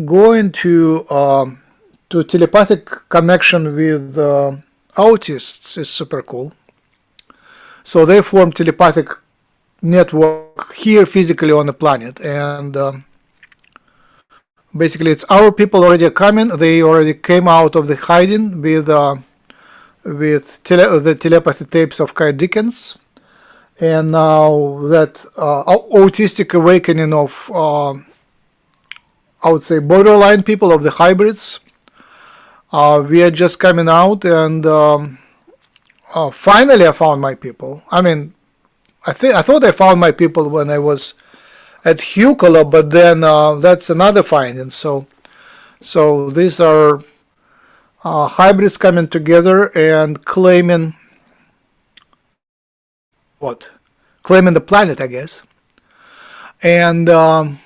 going to telepathic connection with autists, is super cool. So they form telepathic network here physically on the planet, and basically it's our people already coming. They already came out of the hiding with the telepathy tapes of Kai Dickens, And now that autistic awakening of, I would say, borderline people, of the hybrids, we are just coming out, and finally I found my people. I mean, I thought I found my people when I was at Hucolo, but then that's another finding. So these are hybrids coming together and claiming what? Claiming the planet, I guess. And there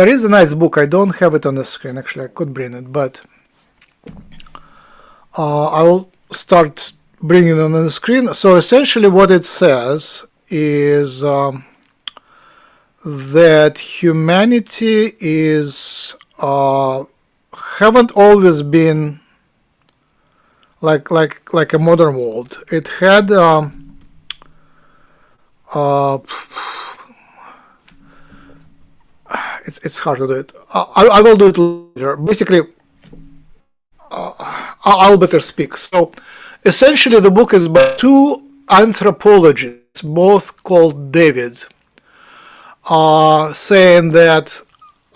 is a nice book. I don't have it on the screen. Actually, I could bring it, but I will start bringing it on the screen. So essentially what it says is that humanity is haven't always been like a modern world. It had it's hard to do it. I will do it later. Basically, I'll better speak. So essentially the book is by two anthropologists, both called David, saying that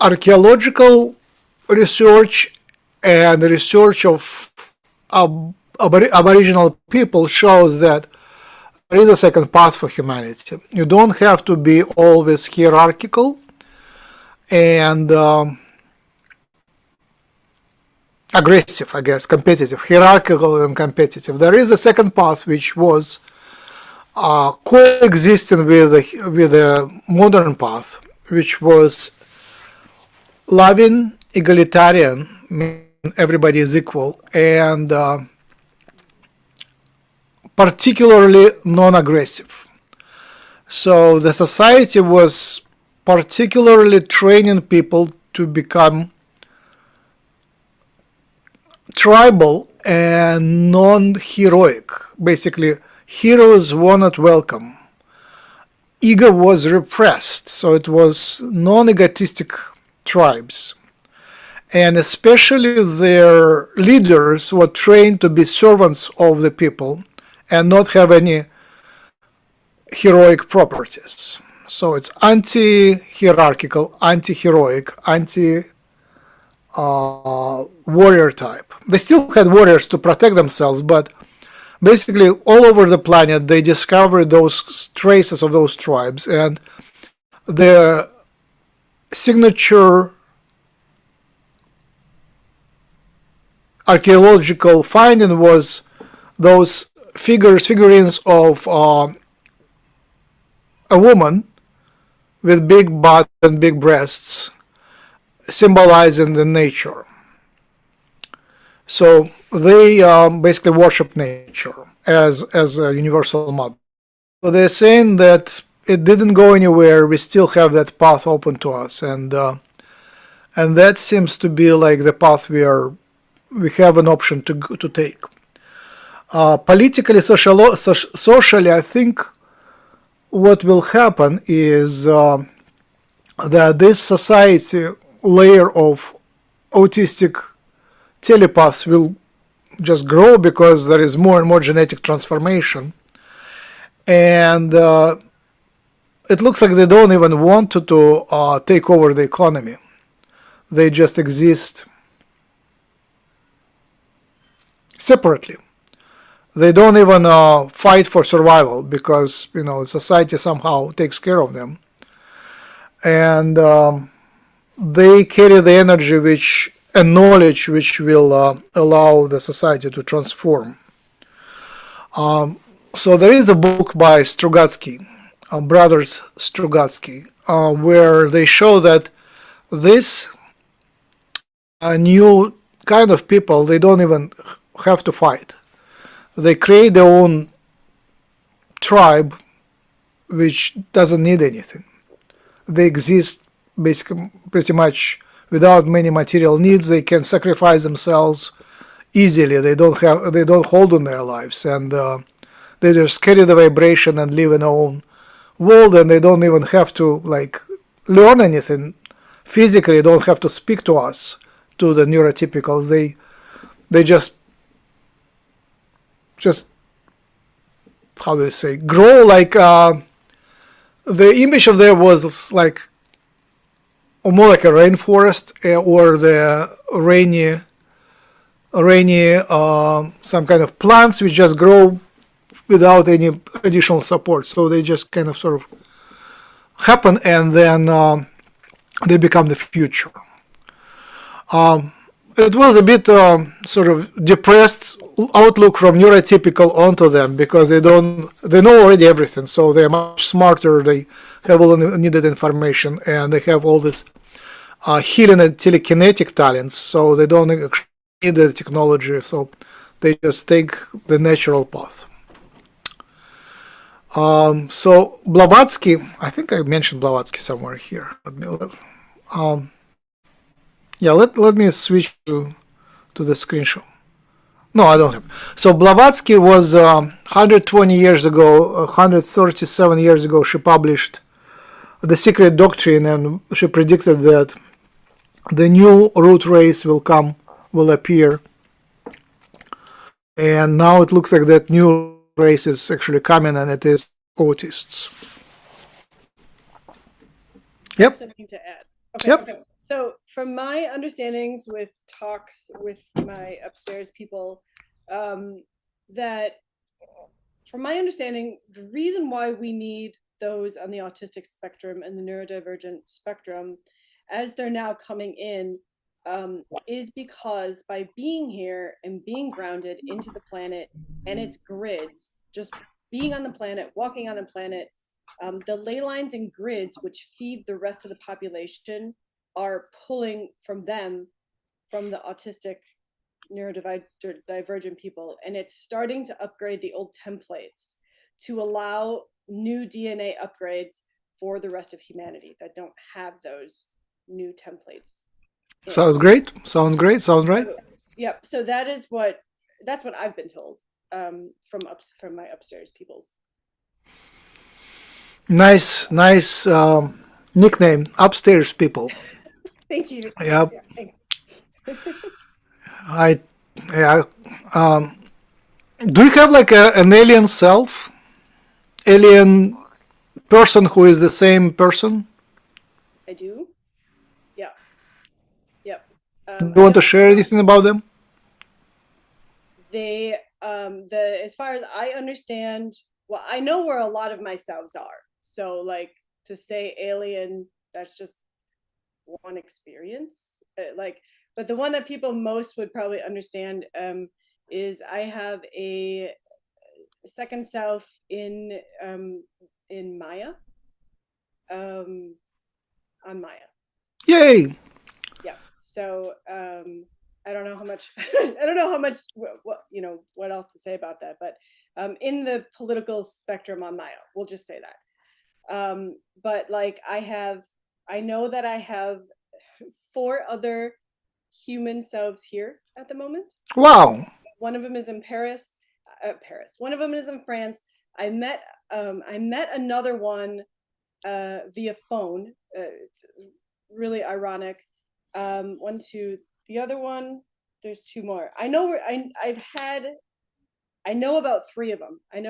archaeological research and research of Aboriginal people shows that there is a second path for humanity. You don't have to be always hierarchical and aggressive, I guess, competitive, hierarchical and competitive. There is a second path which was coexisting with the modern path, which was loving, egalitarian, meaning everybody is equal, and particularly non-aggressive. So the society was particularly training people to become tribal and non-heroic. Basically, heroes were not welcome. Ego was repressed, so it was non-egotistic tribes. And especially their leaders were trained to be servants of the people and not have any heroic properties. So it's anti-hierarchical, anti-heroic, anti-warrior type. They still had warriors to protect themselves, but basically all over the planet they discovered those traces of those tribes, and the signature archaeological finding was those figurines of a woman with big butt and big breasts, symbolizing the nature. So they basically worship nature as a universal mother. So they're saying that it didn't go anywhere. We still have that path open to us, and that seems to be like the path we have an option to take. Politically, socially, I think what will happen is that this society layer of autistic telepaths will just grow because there is more and more genetic transformation, and it looks like they don't even want to take over the economy. They just exist separately. They don't even fight for survival because society somehow takes care of them, and they carry the energy and knowledge which will allow the society to transform. So there is a book by Strugatsky, brothers Strugatsky, where they show that this new kind of people, they don't even have to fight. They create their own tribe which doesn't need anything. They exist basically pretty much without many material needs. They can sacrifice themselves easily. They don't hold on their lives, and they just carry the vibration and live in their own world, and they don't even have to learn anything physically. They don't have to speak to us, to the neurotypical. They just how do I say, grow like the image of there was like more like a rainforest or the rainy some kind of plants which just grow without any additional support. So they just kind of sort of happen, and then they become the future. It was a bit sort of depressed outlook from neurotypical onto them because they know already everything, so they're much smarter. They have all the needed information, and they have all this healing and telekinetic talents, so they don't need the technology, so they just take the natural path. So Blavatsky, I think I mentioned Blavatsky somewhere here. Let me switch to the screenshot. No, I don't have. So Blavatsky was 120 years ago, 137 years ago, she published The Secret Doctrine, and she predicted that the new root race will appear. And now it looks like that new race is actually coming, and it is autists. Yep. Something to add. Okay. Yep. Okay. So from my understandings with talks with my upstairs people, that from my understanding, the reason why we need those on the autistic spectrum and the neurodivergent spectrum, as they're now coming in, is because by being here and being grounded into the planet and its grids, just being on the planet, walking on the planet, the ley lines and grids which feed the rest of the population are pulling from them, from the autistic neurodivergent people, and it's starting to upgrade the old templates to allow new DNA upgrades for the rest of humanity that don't have those new templates. Sounds great. Sounds great. Sounds right. Yep. So that's what I've been told from my upstairs peoples. Nice nickname, upstairs people. Thank you. Yep. Yeah, thanks. Do you have like an alien self? Alien person who is the same person? I do. Yeah. Yep. Do you want to share anything about them? They, as far as I understand, well, I know where a lot of my selves are. So like to say alien, that's just one experience. But the one that people most would probably understand is I have a second self in Maya, on Maya. Yay! Yeah. So I don't know how much what else to say about that, but in the political spectrum on Maya, we'll just say that. But like I know that I have 4 other human selves here at the moment. Wow. One of them is in Paris. One of them is in France. I met another one via phone. It's really ironic. The other one. There's 2 more. I know about 3 of them. I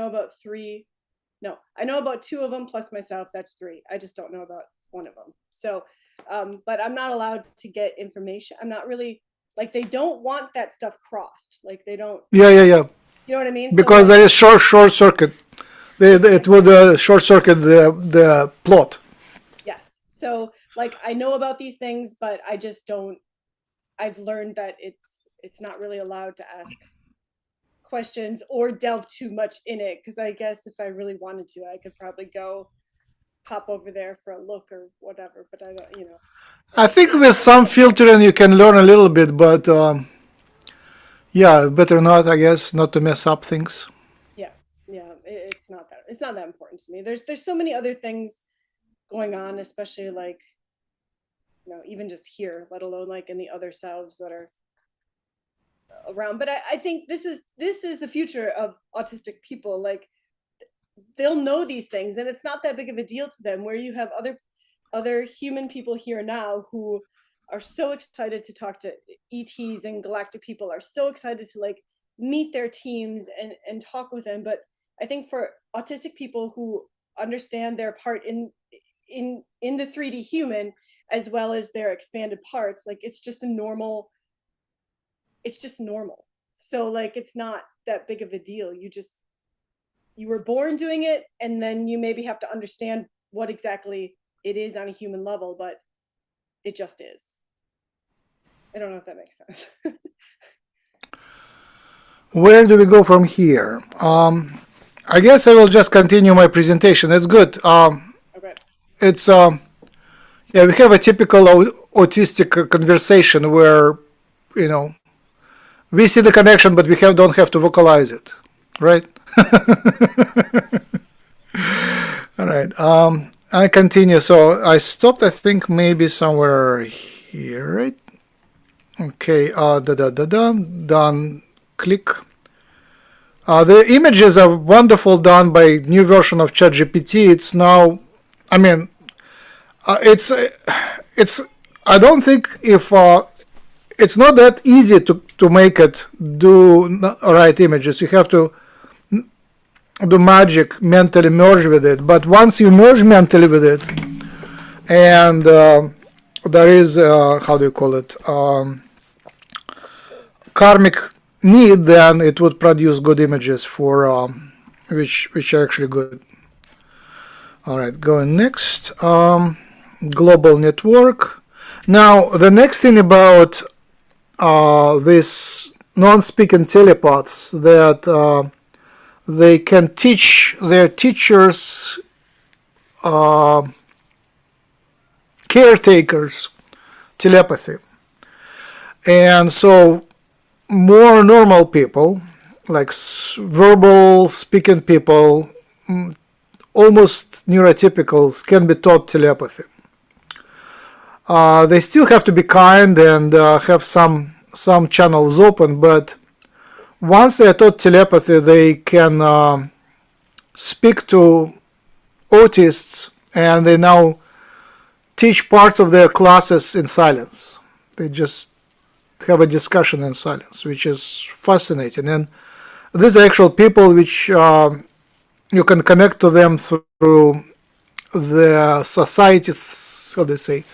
know about 2 of them plus myself. That's 3. I just don't know about one of them. So, but I'm not allowed to get information. I'm not really like, they don't want that stuff crossed. Like they don't. Yeah. You know what I mean? Because so, there is short circuit. It would short circuit the plot. Yes. So like I know about these things, but I just don't. I've learned that it's not really allowed to ask questions or delve too much in it, because I guess if I really wanted to, I could probably go pop over there for a look or whatever, but I don't, I think with some filtering you can learn a little bit, but yeah, better not, I guess, not to mess up things. Yeah, it's not that important to me. There's so many other things going on, especially like, even just here, let alone like in the other selves that are around. But I think this is the future of autistic people. Like they'll know these things and it's not that big of a deal to them, where you have other human people here now who are so excited to talk to ETs, and galactic people are so excited to like meet their teams and talk with them, but I think for autistic people who understand their part in the 3D human as well as their expanded parts, like it's just normal. So like it's not that big of a deal. You were born doing it, and then you maybe have to understand what exactly it is on a human level, but it just is. I don't know if that makes sense. Where do we go from here? I guess I will just continue my presentation. It's good. Okay. It's yeah, we have a typical autistic conversation where, you know, we see the connection, but we don't have to vocalize it, right? All right. I continue. So I stopped, I think, maybe somewhere here, right? Okay. Done. Click. The images are wonderful, done by new version of ChatGPT. It's now, I mean, it's. I don't think if it's not that easy to make it do right images. You have to do magic, mentally merge with it. But once you merge mentally with it, and there is how do you call it, karmic need, then it would produce good images for which are actually good. All right, going next. Global network. Now the next thing about this non-speaking telepaths, that they can teach their teachers, caretakers, telepathy. And so more normal people, like verbal speaking people, almost neurotypicals, can be taught telepathy. They still have to be kind and have some channels open, but once they are taught telepathy, they can speak to autists, and they now teach parts of their classes in silence. They just have a discussion in silence, which is fascinating. And these are actual people which you can connect to them through the societies, how do you say,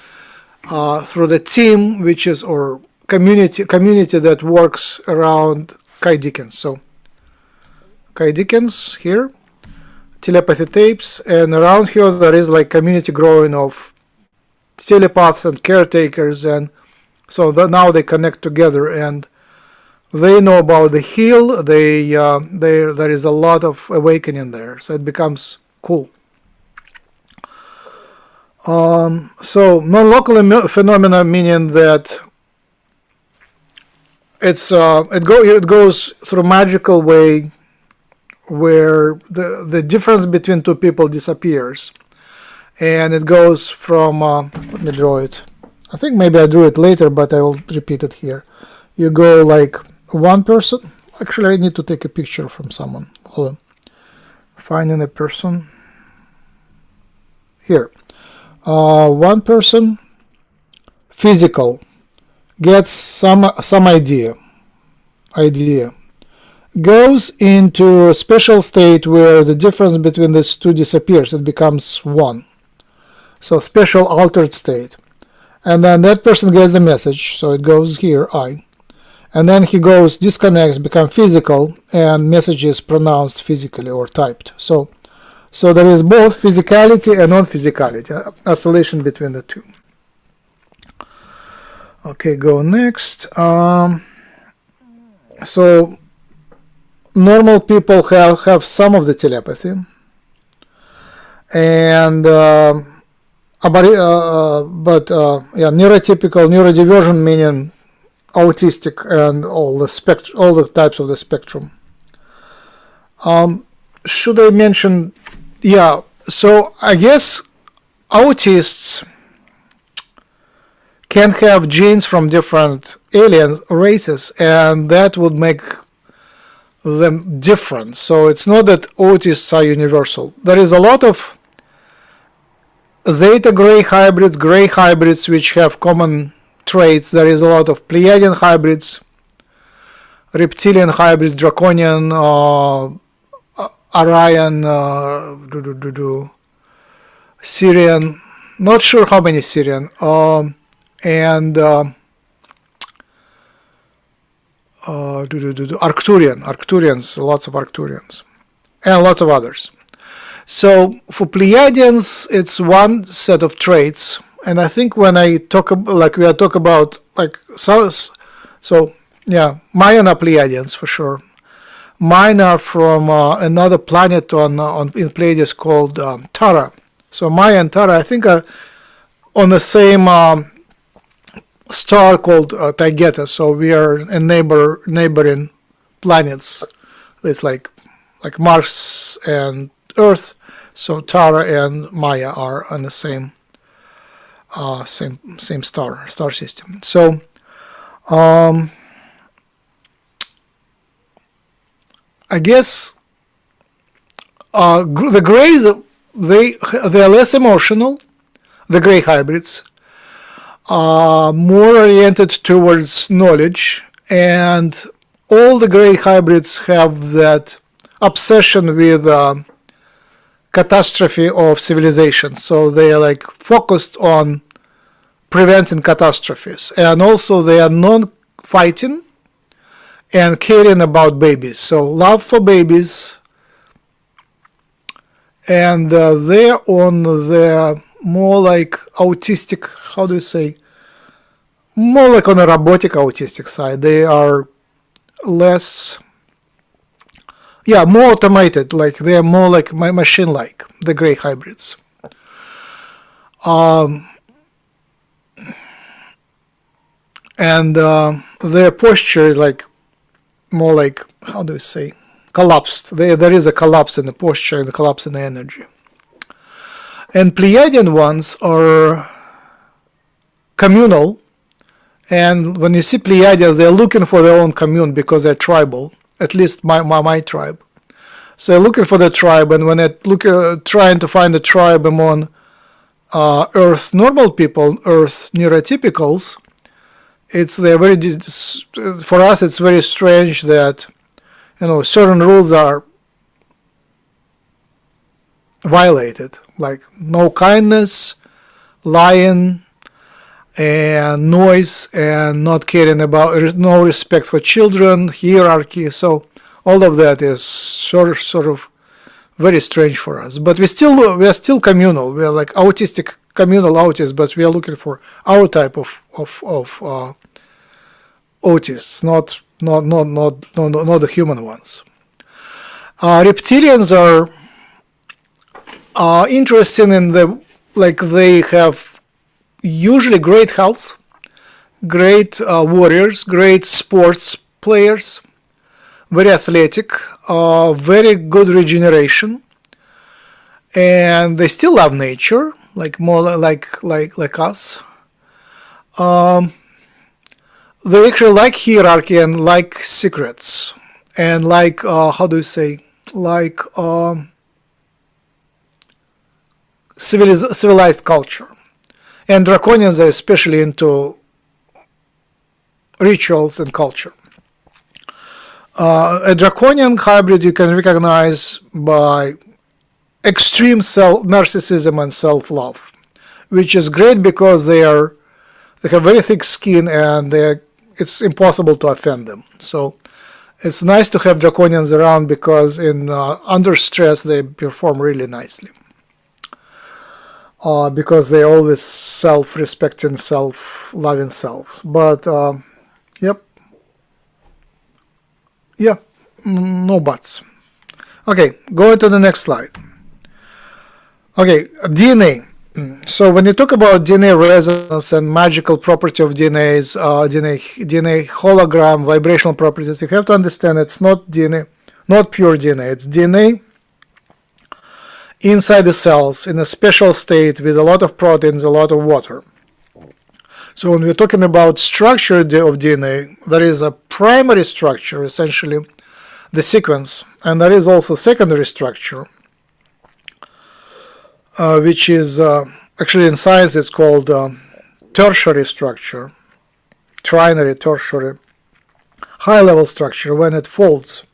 through the team, which is, or community that works around Kai Dickens. So Kai Dickens here, telepathy tapes, and around here there is like community growing of telepaths and caretakers, and so now they connect together and they know about the heal. There is a lot of awakening there, so it becomes cool. So non-local phenomena, meaning that it goes through a magical way where the difference between two people disappears, and it goes from let me draw it. I think maybe I drew it later, but I will repeat it here. You go like one person. Actually, I need to take a picture from someone. Hold on. Finding a person here. One person, physical, gets some idea, goes into a special state where the difference between these two disappears. It becomes one. So special altered state. And then that person gets the message, so it goes here, I. And then he goes, disconnects, becomes physical, and message is pronounced physically or typed. So there is both physicality and non-physicality, oscillation between the two. Okay, go next. So normal people have some of the telepathy, and neurotypical, neurodivergent, meaning autistic and all the types of the spectrum. Should I mention? Yeah. So I guess autists can have genes from different alien races, and that would make them different. So it's not that autists are universal. There is a lot of Zeta gray hybrids which have common traits. There is a lot of Pleiadian hybrids, reptilian hybrids, draconian, Aryan, Syrian, not sure how many Syrian, and Arcturians, lots of Arcturians, and lots of others. So for Pleiadians, it's one set of traits, and I think when I talk about like so yeah, Mayan are Pleiadians for sure. Mine are from another planet on in Pleiades called Tara. So Maya and Tara, I think, are on the same star called Taygeta. So we are in neighboring planets. It's like Mars and Earth. So Tara and Maya are on the same star system. So I guess the Greys, they are less emotional. The Grey hybrids are more oriented towards knowledge, and all the Grey hybrids have that obsession with catastrophe of civilization. So they are like focused on preventing catastrophes, and also they are non-fighting and caring about babies. So love for babies, and they're on the more like autistic, how do you say, more like on a robotic autistic side. They are less, yeah, more automated, like they're more like machine-like, the Grey hybrids. And their posture is like more like, how do we say, collapsed. There is a collapse in the posture and a collapse in the energy. And Pleiadian ones are communal, and when you see Pleiadians, they're looking for their own commune because they're tribal, at least my tribe. So they're looking for the tribe, and when they trying to find a tribe among Earth normal people, Earth neurotypicals, they're very, for us it's very strange that certain rules are violated, like no kindness, lying, and noise, and not caring about, no respect for children, hierarchy. So all of that is sort of very strange for us. But we are still communal. We are like autistic, communal autists, but we are looking for our type of autists, not the human ones. Reptilians are interesting in they have usually great health, great warriors, great sports players, very athletic, very good regeneration, and they still love nature, like more like us. They actually like hierarchy and like secrets, and like how do you say, like civilized culture. And Draconians are especially into rituals and culture. A Draconian hybrid you can recognize by extreme narcissism and self-love, which is great because they have very thick skin, and it's impossible to offend them. So it's nice to have Draconians around because under stress they perform really nicely. Because they're always self-respecting, self-loving self. But yep, yeah, no buts. Okay, going to the next slide. Okay, DNA. So when you talk about DNA resonance and magical property of DNA's, DNA hologram, vibrational properties, you have to understand it's not DNA, not pure DNA. It's DNA inside the cells in a special state with a lot of proteins, a lot of water. So when we're talking about structure of DNA, there is a primary structure, essentially the sequence, and there is also secondary structure, which is actually in science it's called tertiary structure, trinary, tertiary, high-level structure when it folds.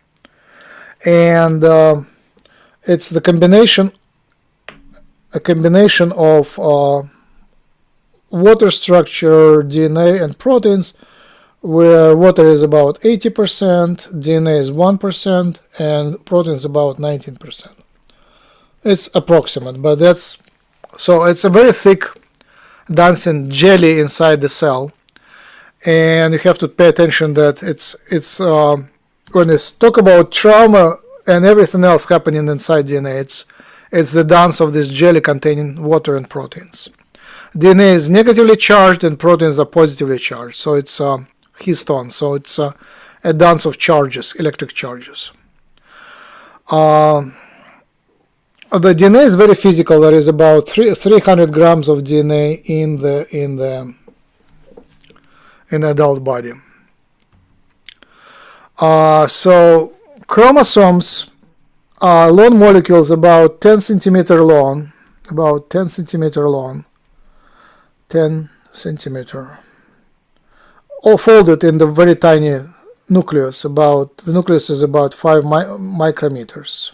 And It's the combination of water structure, DNA, and proteins, where water is about 80%, DNA is 1%, and proteins about 19%. It's approximate, but that's so it's a very thick dancing jelly inside the cell, and you have to pay attention that it's when you talk about trauma and everything else happening inside DNA, it's the dance of this jelly containing water and proteins. DNA is negatively charged and proteins are positively charged, so it's histone, so it's a dance of charges, electric charges. The DNA is very physical. There is about 300 grams of DNA in the adult body. So chromosomes are long molecules, about 10 centimeter long, 10 centimeter, all folded in the very tiny nucleus. The nucleus is about 5 micrometers.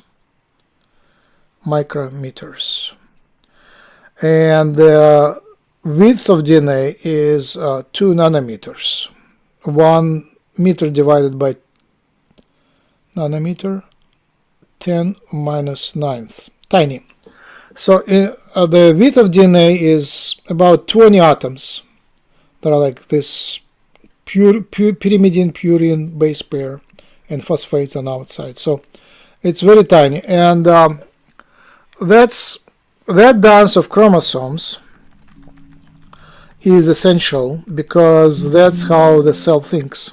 And the width of DNA is 2 nanometers. 1 meter divided by nanometer, 10 minus 9th, tiny. So the width of DNA is about 20 atoms. There are like this pyrimidine purine base pair, and phosphates on outside. So it's very tiny, and that dance of chromosomes is essential because that's how the cell thinks.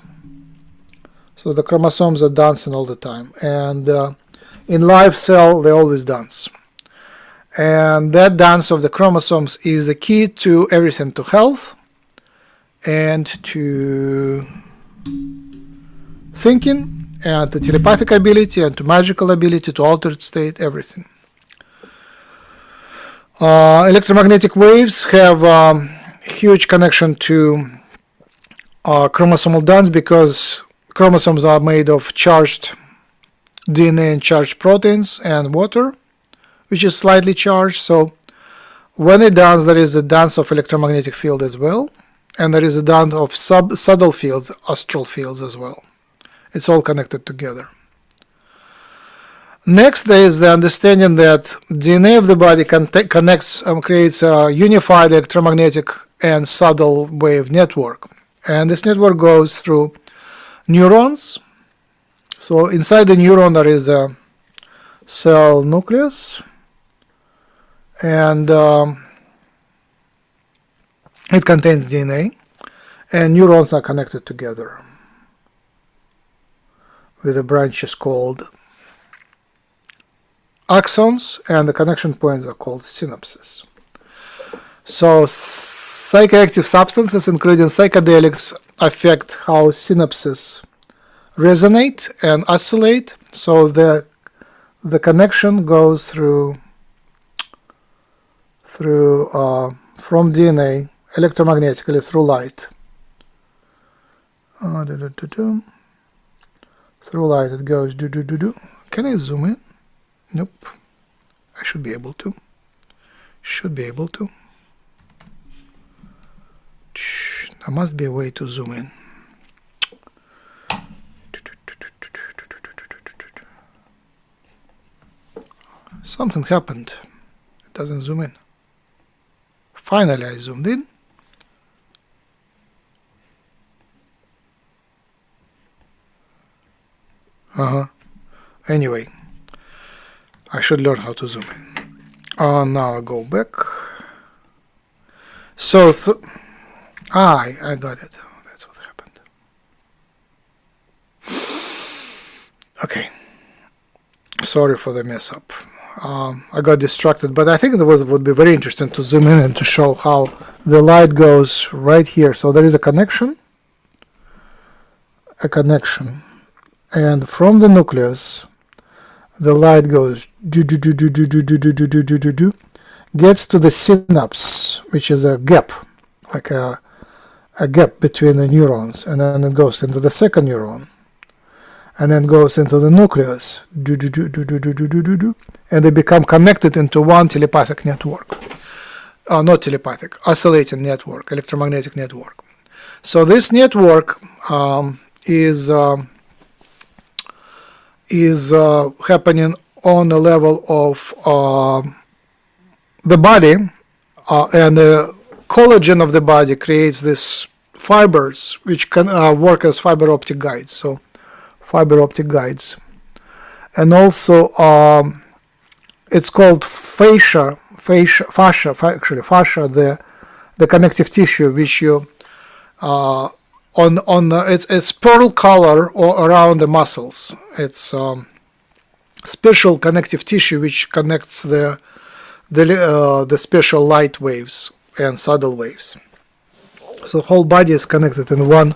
So the chromosomes are dancing all the time, and in live cell they always dance. And that dance of the chromosomes is the key to everything, to health and to thinking and to telepathic ability and to magical ability, to altered state, everything. Electromagnetic waves have huge connection to chromosomal dance because chromosomes are made of charged DNA and charged proteins and water, which is slightly charged. So when it dance, there is a dance of electromagnetic field as well, and there is a dance of subtle fields, astral fields as well. It's all connected together. Next, there is the understanding that DNA of the body creates a unified electromagnetic and subtle wave network. And this network goes through neurons. So inside the neuron there is a cell nucleus, and it contains DNA, and neurons are connected together with the branches called axons, and the connection points are called synapses. So psychoactive substances, including psychedelics, affect how synapses resonate and oscillate. So the connection goes through from DNA electromagnetically through light. Through light it goes do. Can I zoom in? Nope. I should be able to. There must be a way to zoom in. Something happened. It doesn't zoom in. Finally, I zoomed in. Anyway, I should learn how to zoom in. Now I go back. So, I got it. That's what happened. Okay. Sorry for the mess up. I got distracted, but I think it would be very interesting to zoom in and to show how the light goes right here. So there is a connection, and from the nucleus, the light goes gets to the synapse, which is a gap, like a gap between the neurons, and then it goes into the second neuron, and then goes into the nucleus, and they become connected into one telepathic network. Not telepathic, oscillating network, electromagnetic network. So this network is happening on the level of the body, and the collagen of the body creates these fibers which can work as fiber optic guides. So fiber optic guides, and also it's called fascia, the connective tissue, which you it's pearl color around the muscles. It's special connective tissue which connects the special light waves and subtle waves. So the whole body is connected in one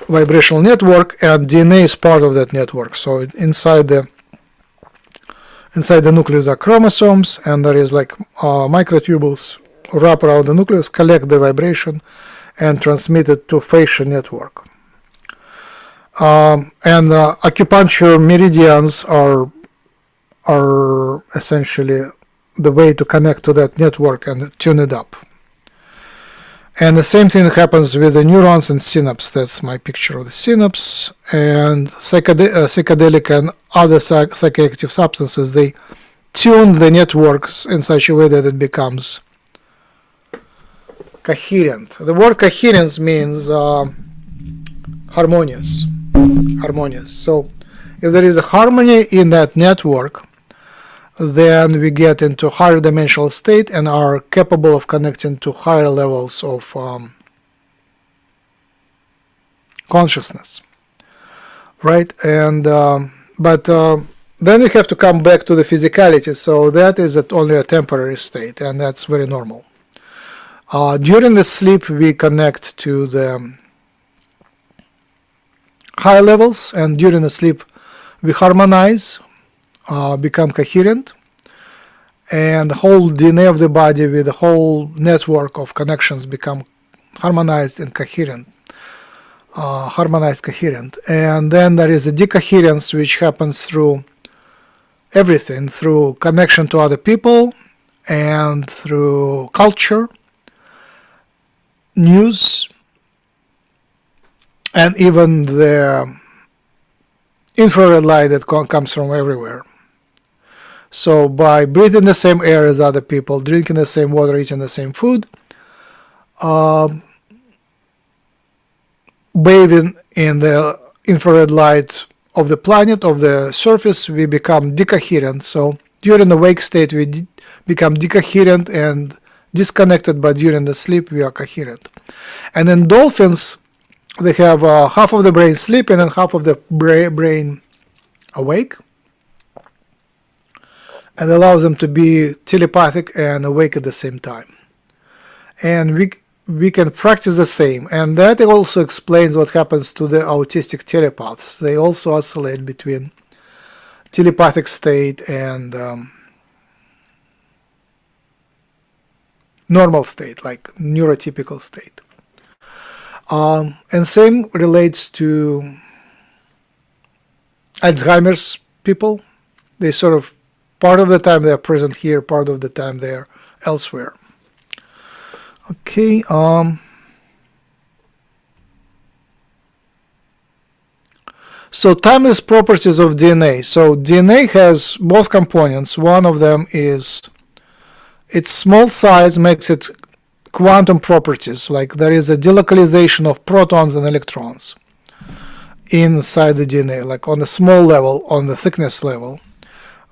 vibrational network, and DNA is part of that network. So inside the nucleus are chromosomes, and there is like microtubules wrap around the nucleus, collect the vibration, and transmit it to fascia network. And acupuncture meridians are essentially the way to connect to that network and tune it up. And the same thing happens with the neurons and synapse. That's my picture of the synapse. And psychedelic and other psychoactive substances, they tune the networks in such a way that it becomes coherent. The word coherence means harmonious. So if there is a harmony in that network, then we get into higher dimensional state and are capable of connecting to higher levels of consciousness, right? And but then we have to come back to the physicality. So that is only a temporary state, and that's very normal. During the sleep, we connect to the higher levels, and during the sleep, we harmonize, become coherent, and the whole DNA of the body with the whole network of connections become harmonized and coherent. And then there is a decoherence which happens through everything, through connection to other people and through culture, news, and even the infrared light that comes from everywhere. So by breathing the same air as other people, drinking the same water, eating the same food, bathing in the infrared light of the planet, of the surface, we become decoherent. So during the wake state, we become decoherent and disconnected, but during the sleep, we are coherent. And in dolphins, they have half of the brain sleeping and half of the brain awake, and allows them to be telepathic and awake at the same time. And we can practice the same, and that also explains what happens to the autistic telepaths. They also oscillate between telepathic state and normal state, like neurotypical state. And same relates to Alzheimer's people. They sort of, part of the time they are present here, part of the time they are elsewhere. Okay. So timeless properties of DNA. So DNA has both components. One of them is its small size makes it quantum properties, like there is a delocalization of protons and electrons inside the DNA, like on the small level, on the thickness level.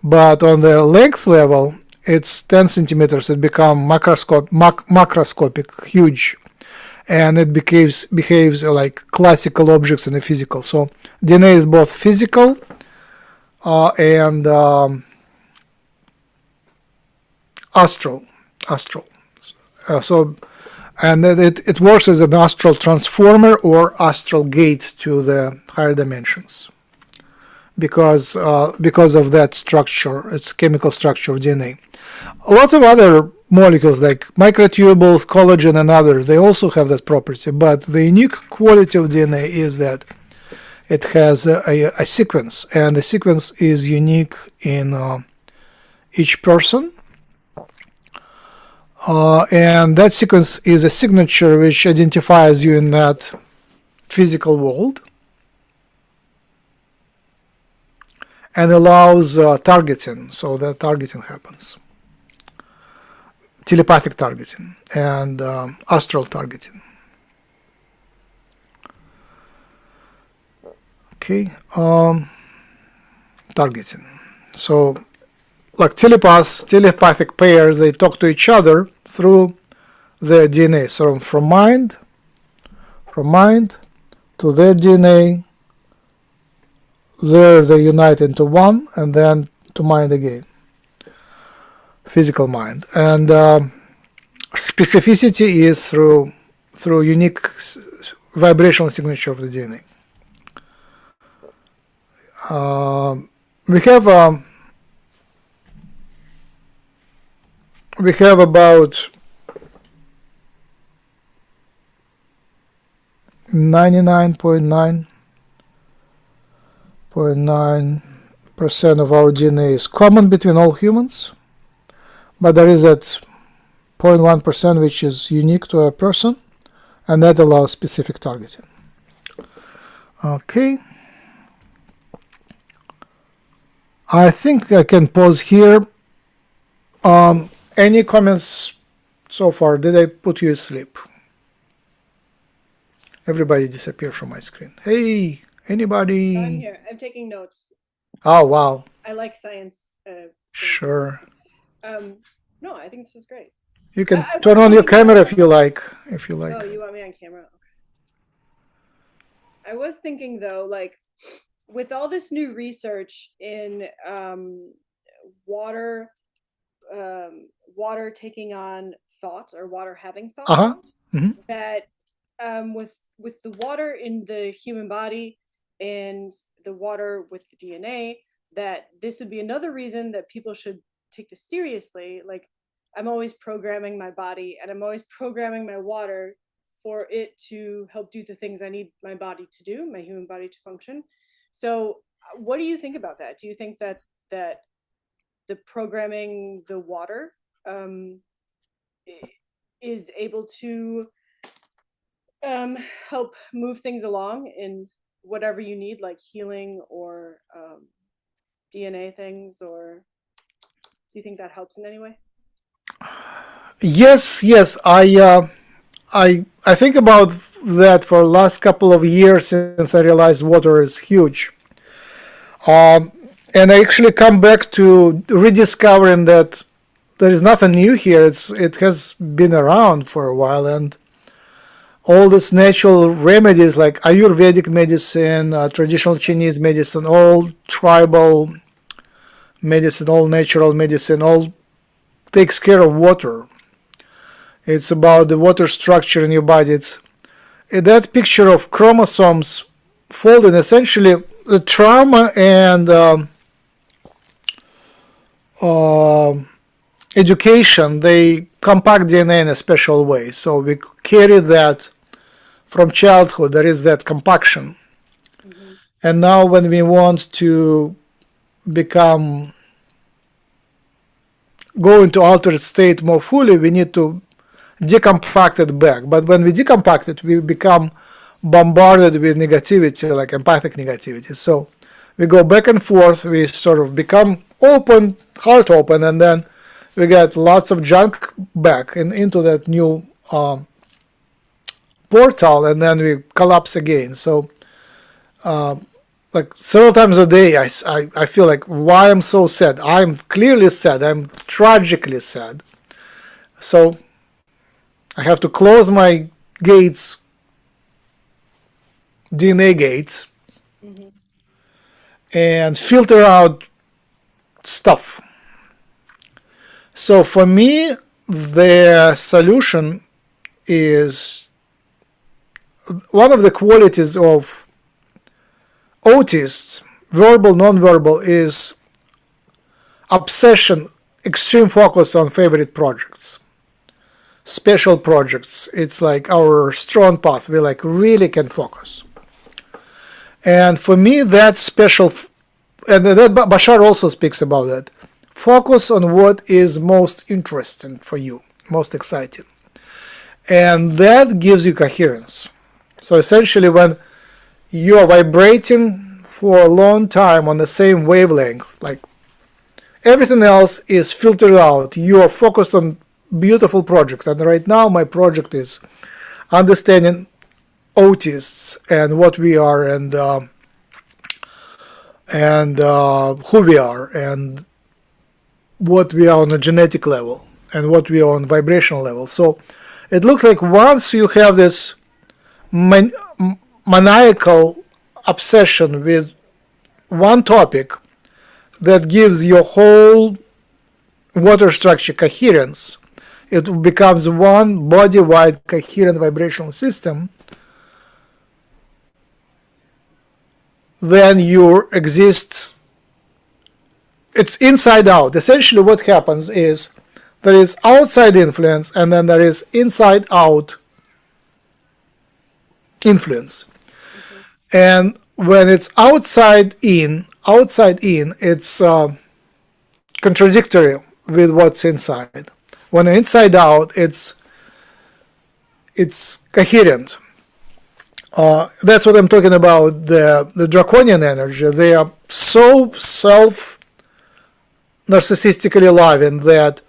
But on the length level, it's 10 centimeters. It becomes macroscopic, huge, and it behaves like classical objects in the physical. So DNA is both physical and astral. And it works as an astral transformer or astral gate to the higher dimensions, because of that structure, its chemical structure of DNA. Lots of other molecules like microtubules, collagen, and others, they also have that property. But the unique quality of DNA is that it has a sequence, and the sequence is unique in each person. And that sequence is a signature which identifies you in that physical world and allows targeting, so that targeting happens. Telepathic targeting and astral targeting. Okay, targeting. So, like telepathic pairs, they talk to each other through their DNA. So from mind to their DNA, there they unite into one, and then to mind again, physical mind. And specificity is through unique vibrational signature of the DNA. We have about 99.9% of our DNA is common between all humans, but there is that 0.1% which is unique to a person, and that allows specific targeting. Okay. I think I can pause here. Any comments so far? Did I put you asleep? Everybody disappeared from my screen. Hey, anybody? I'm here. I'm taking notes. Oh, wow. I like science. Sure. No, I think this is great. You can I turn was on your thinking camera about- if you like. Oh, you want me on camera? Okay. I was thinking though, like, with all this new research in water, water taking on thoughts or water having thoughts, Uh-huh. Mhm. that with the water in the human body and the water with the DNA, that this would be another reason that people should take this seriously. Like, I'm always programming my body and I'm always programming my water for it to help do the things I need my body to do, my human body to function. So what do you think about that? Do you think that the programming the water is able to help move things along in whatever you need, like healing or DNA things, or do you think that helps in any way? Yes. I think about that for the last couple of years since I realized water is huge. And I actually come back to rediscovering that there is nothing new here. It has been around for a while, and all these natural remedies like Ayurvedic medicine, traditional Chinese medicine, all tribal medicine, all natural medicine, all takes care of water. It's about the water structure in your body. It's that picture of chromosomes folding, essentially the trauma and education, they compact DNA in a special way. So we carry that from childhood. There is that compaction. Mm-hmm. And now when we want to go into altered state more fully, we need to decompact it back. But when we decompact it, we become bombarded with negativity, like empathic negativity. So we go back and forth, we sort of become open, heart open, and then we get lots of junk back into that new portal, and then we collapse again. So like several times a day, I feel like, why I'm so sad. I'm clearly sad. I'm tragically sad. So I have to close my gates, DNA gates, mm-hmm. and filter out stuff. So for me, the solution is one of the qualities of autists, verbal, non-verbal, is obsession, extreme focus on favorite projects, special projects. It's like our strong path. We like really can focus. And for me, that's special. And that Bashar also speaks about that. Focus on what is most interesting for you, most exciting. And that gives you coherence. So essentially, when you are vibrating for a long time on the same wavelength, like everything else is filtered out, you are focused on beautiful project. And right now, my project is understanding autists and what we are, and who we are, and what we are on a genetic level, and what we are on vibrational level. So it looks like once you have this maniacal obsession with one topic that gives your whole water structure coherence, it becomes one body-wide coherent vibrational system. Then you exist, it's inside out. Essentially what happens is there is outside influence and then there is inside out influence. And when it's outside in, it's contradictory with what's inside. When inside out, it's coherent. That's what I'm talking about. The draconian energy. They are so narcissistically loving that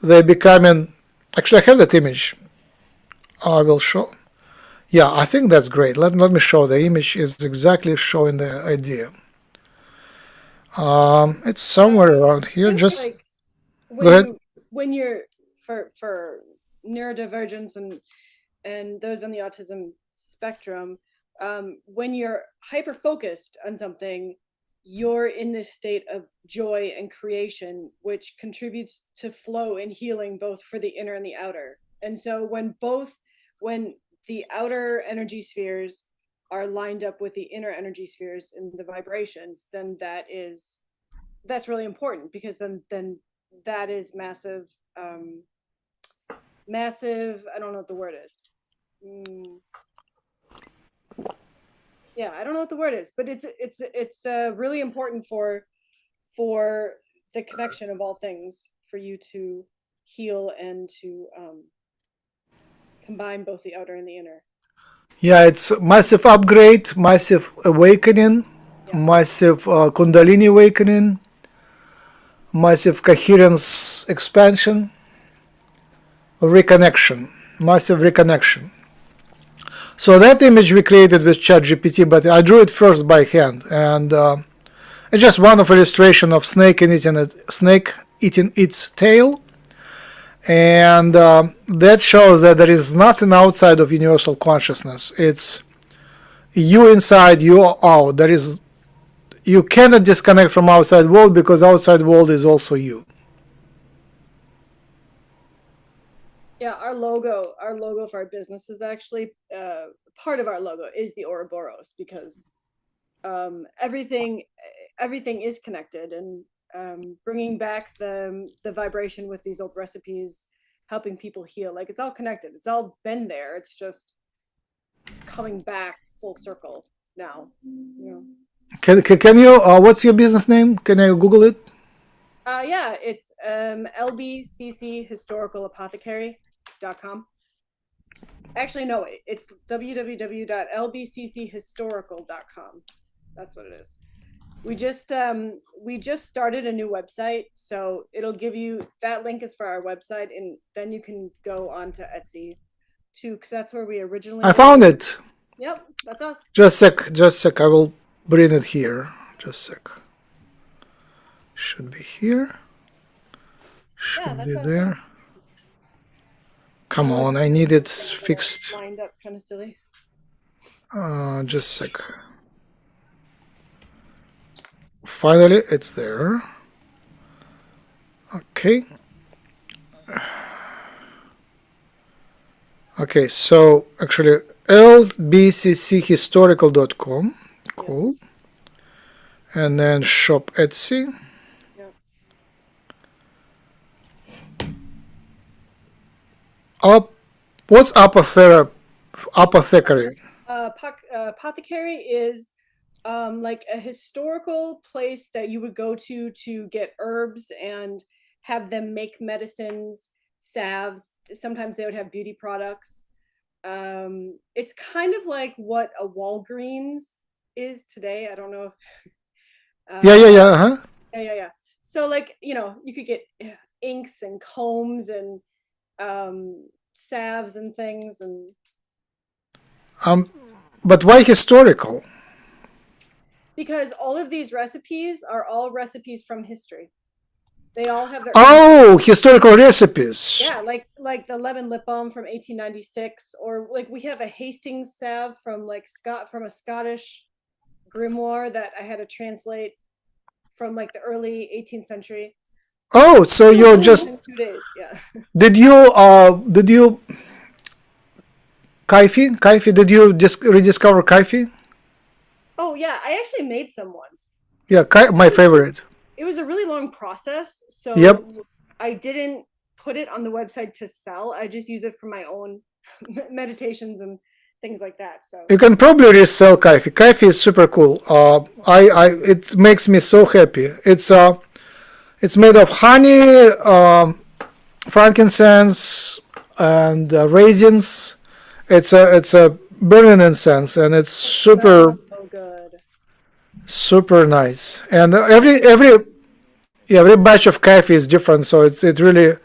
they're becoming. Actually, I have that image. I will show. Yeah, I think that's great. Let me show. The image is exactly showing the idea. It's somewhere around here. Seems Just like go ahead. when you're for neurodivergence and those on the autism spectrum, when you're hyper focused on something, you're in this state of joy and creation, which contributes to flow and healing both for the inner and the outer. And so when the outer energy spheres are lined up with the inner energy spheres and the vibrations, then that's really important, because then that is massive, I don't know what the word is. Yeah, I don't know what the word is, but it's really important for the connection of all things, for you to heal and to combine both the outer and the inner. Yeah, it's massive upgrade, massive awakening, massive Kundalini awakening, massive coherence expansion, reconnection, massive reconnection. So that image we created with ChatGPT, but I drew it first by hand, and it's just one of illustration of snake eating its tail, and that shows that there is nothing outside of universal consciousness. It's you inside, you out. You cannot disconnect from outside world, because outside world is also you. Yeah, our logo for our business is actually part of our logo is the Ouroboros, because everything is connected, and bringing back the vibration with these old recipes, helping people heal, like it's all connected. It's all been there. It's just coming back full circle now. Can you? What's your business name? Can I Google it? Yeah, it's lbcchistoricalapothecary.com. Actually, no, it's www.lbcchistorical.com. That's what it is. We just started a new website, so it'll give you, that link is for our website, and then you can go on to Etsy too, because that's where we originally. I found it. Yep, that's us. Just a sec. I will bring it here. Just a sec. Should be here. Should be there. Come on, I need it fixed. Lined up, kind of silly. Just a sec. Finally, it's there. Okay. Okay, so actually lbcchistorical.com. Cool. And then shop Etsy. What's apothecary? Apothecary is like a historical place that you would go to get herbs and have them make medicines, salves. Sometimes they would have beauty products. It's kind of like what a Walgreens is today. I don't know if Yeah, yeah, uh, yeah. Uh-huh. yeah. So like, you could get inks and combs and salves and things. And Um, but why historical? because all of these recipes are all recipes from history. They all have their own history. Oh, historical recipes. Yeah, like the lemon lip balm from 1896, or like we have a Hastings salve from from a Scottish grimoire that I had to translate from like the early 18th century. Oh, so you're just In 2 days. Yeah. did you Kaifi? Did you just rediscover Kaifi? Oh yeah, I actually made some once. Yeah, my It was favorite. it was a really long process, Yep. so I didn't put it on the website to sell. I just use it for my own meditations and things like that. So You can probably resell Kaifi. Kaifi is super cool. It makes me so happy. It's made of honey, frankincense, and raisins. It's a burning incense, and it's super smells so good. super nice. And every batch of coffee is different, so it really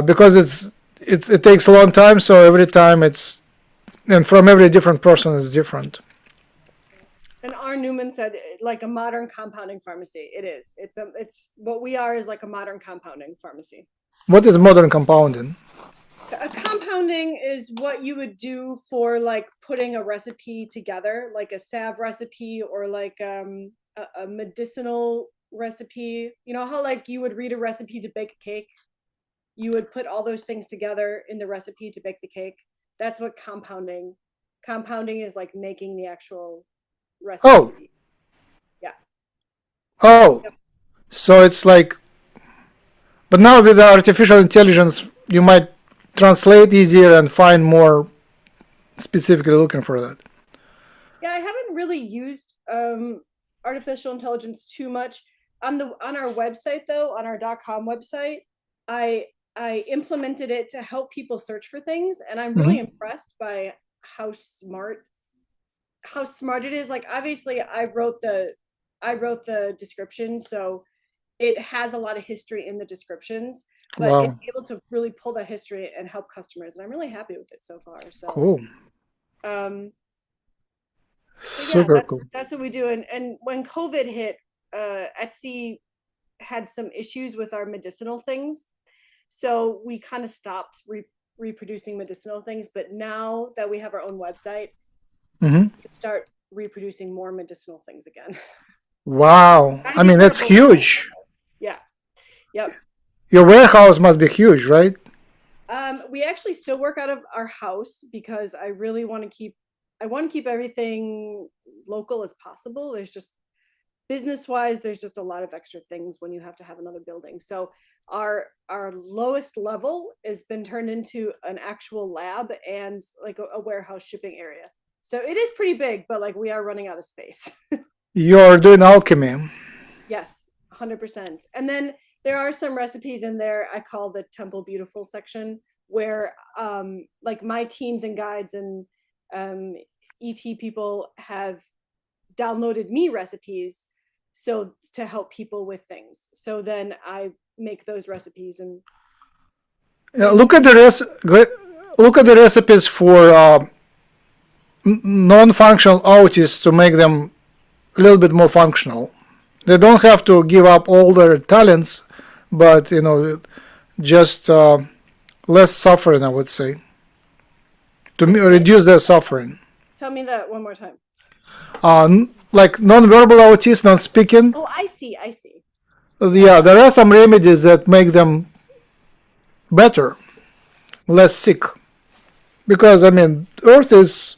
because it takes a long time. So every time and from every different person is different. And R. Newman said, like a modern compounding pharmacy. It is. It's what we are is like a modern compounding pharmacy. What is modern compounding? A compounding is what you would do for like putting a recipe together, like a salve recipe or like a medicinal recipe. You know how like you would read a recipe to bake a cake? You would put all those things together in the recipe to bake the cake. That's what compounding is, like making the actual Oh, recipe. Yeah. oh. Yep. So it's like, but now with the artificial intelligence, you might translate easier and find more specifically looking for that. Yeah, I haven't really used artificial intelligence too much on our website though, on our .com website. I I implemented it to help people search for things, and I'm really Hmm. impressed by how smart it is. Like obviously I wrote the description, so it has a lot of history in the descriptions, but it's Wow, able to really pull that history and help customers, and I'm really happy with it so far. So cool, um so yeah, super cool. that's what we do. And when COVID hit, Etsy had some issues with our medicinal things, so we kind of stopped reproducing medicinal things. But now that we have our own website, Hmm. we can start reproducing more medicinal things again. Wow, Trying to I be mean that's careful with that. huge. Yeah. Yep. Your warehouse must be huge, right? We actually still work out of our house because I really want to keep everything local as possible. There's just business wise, there's just a lot of extra things when you have to have another building. So our lowest level has been turned into an actual lab and like a warehouse shipping area. So it is pretty big, but like we are running out of space. You're doing alchemy. Yes, 100%. And then there are some recipes in there I call the Temple Beautiful section, where like my teams and guides and ET people have downloaded me recipes so to help people with things. So then I make those recipes and Yeah, look at the recipes for non-functional autists to make them a little bit more functional. They don't have to give up all their talents, but just less suffering, I would say, to reduce their suffering. tell me that one more time. Like non-verbal autists, non-speaking. Oh, I see. Yeah, there are some remedies that make them better, less sick. Because I mean, Earth is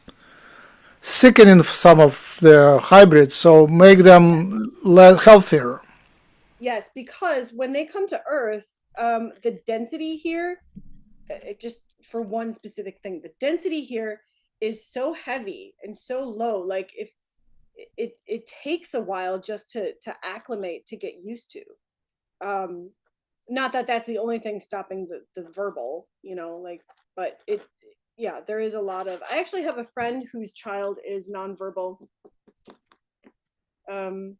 sickening some of the hybrids, so make them less healthier. Yes, because when they come to Earth, the density here, just for one specific thing, the density here is so heavy and so low. Like it takes a while just to acclimate, to get used to. Not that that's the only thing stopping the verbal, like, but yeah, there is a lot of. I actually have a friend whose child is nonverbal, and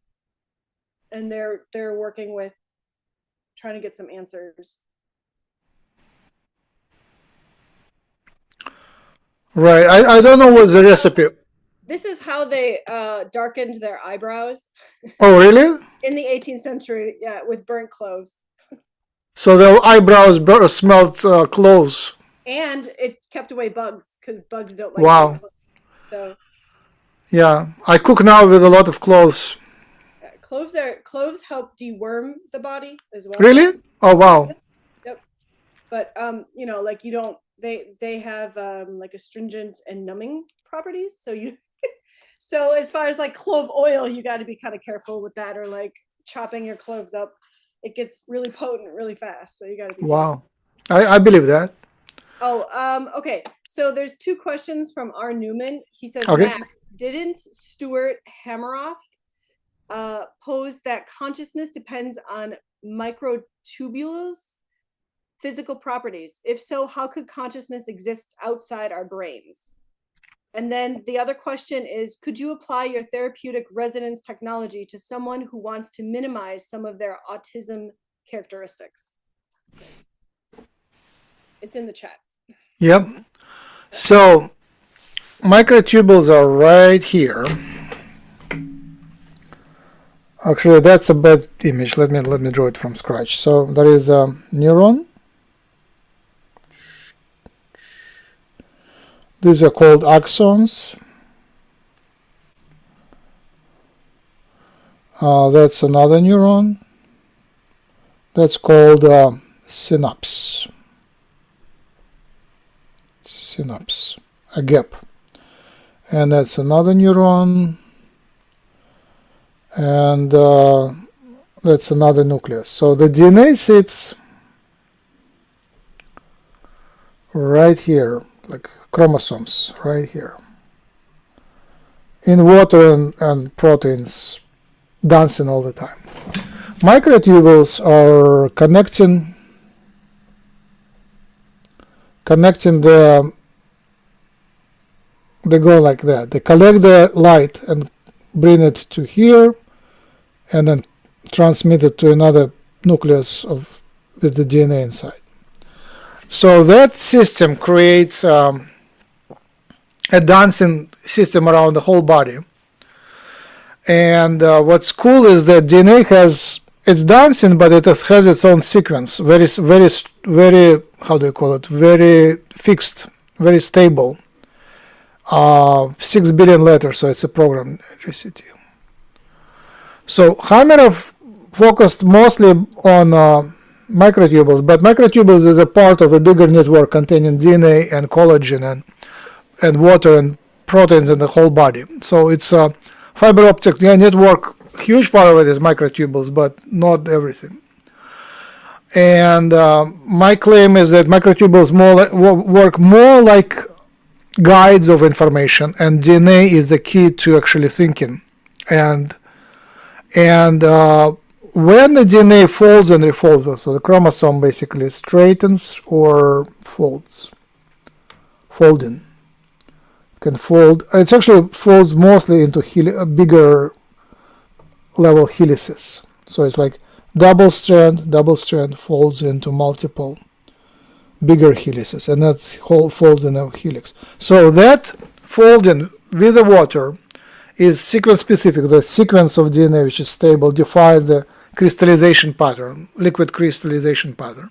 they're working with trying to get some answers. Right. I don't know what's the recipe. This is how they darkened their eyebrows Oh, really? in the 18th century, yeah, with burnt cloves. So the eyebrows smelled cloves. And it kept away bugs, because bugs don't like Wow. burnt cloves. So Yeah, I cook now with a lot of cloves. cloves help deworm the body as well. Really? Oh, wow. Yep. But like, you don't, they have like astringent and numbing properties, so you so as far as like clove oil, you got to be kind of careful with that, or like chopping your cloves up. It gets really potent really fast, so you got to be Wow. I believe that. Oh, okay. So there's two questions from R. Newman. He says, Okay. Max, didn't Stuart Hameroff pose that consciousness depends on microtubules' physical properties? If so, how could consciousness exist outside our brains? And then the other question is, could you apply your therapeutic resonance technology to someone who wants to minimize some of their autism characteristics? It's in the chat. Yep. So microtubules are right here. Actually, that's a bad image. Let me draw it from scratch. So there is a neuron. These are called axons. That's another neuron. That's called synapse. Synapse, a gap. And that's another neuron. And that's another nucleus. So the DNA sits right here, like chromosomes, right here. In water and proteins dancing all the time. Microtubules are connecting they go like that. They collect the light and bring it to here, and then transmit it to another nucleus with the DNA inside. So that system creates a dancing system around the whole body. And what's cool is that DNA it's dancing, but it has its own sequence, very, how do you call it? Very fixed, very stable. 6 billion letters, so it's a program electricity. So Hameroff focused mostly on microtubules, but microtubules is a part of a bigger network containing DNA and collagen and water and proteins in the whole body. So it's a fiber optic network. Huge part of it is microtubules, but not everything. And my claim is that microtubules work more like guides of information, and DNA is the key to actually thinking. And when the DNA folds and refolds, so the chromosome basically straightens or folds, folding. Can fold. It actually folds mostly into bigger level helices. So it's like double strand folds into multiple bigger helices, and that whole folds in a helix. So that folding with the water is sequence specific. The sequence of DNA, which is stable, defines the crystallization pattern, liquid crystallization pattern.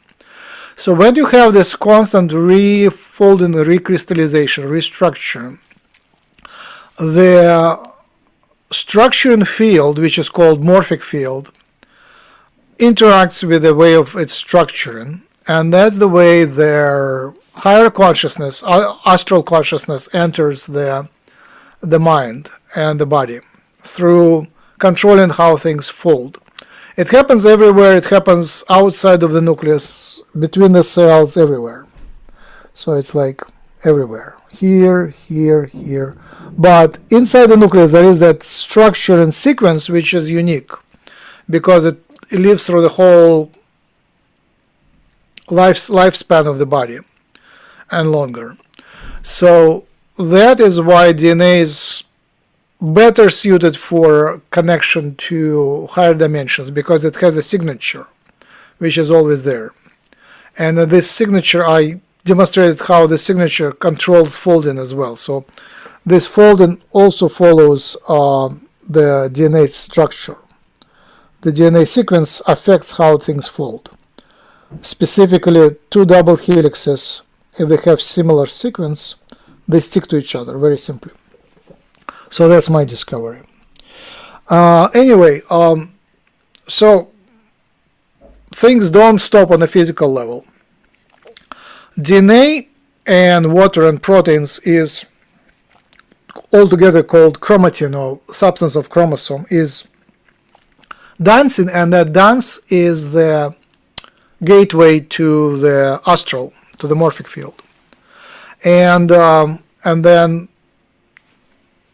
So when you have this constant refolding, recrystallization, restructuring, the structuring field, which is called morphic field, interacts with the way of its structuring, and that's the way their higher consciousness, astral consciousness, enters the mind and the body through controlling how things fold. It happens everywhere. It happens outside of the nucleus, between the cells, everywhere. So it's like everywhere. Here, here, here. But inside the nucleus there is that structure and sequence which is unique because it lives through the whole lifespan of the body and longer. So that is why DNA is better suited for connection to higher dimensions because it has a signature which is always there. And this signature, I demonstrated how the signature controls folding as well. So this folding also follows the DNA structure. The DNA sequence affects how things fold. Specifically, two double helixes, if they have similar sequence, they stick to each other very simply. So that's my discovery. Anyway, so things don't stop on a physical level. DNA and water and proteins is altogether called chromatin, or substance of chromosome, is dancing, and that dance is the gateway to the astral, to the morphic field. And then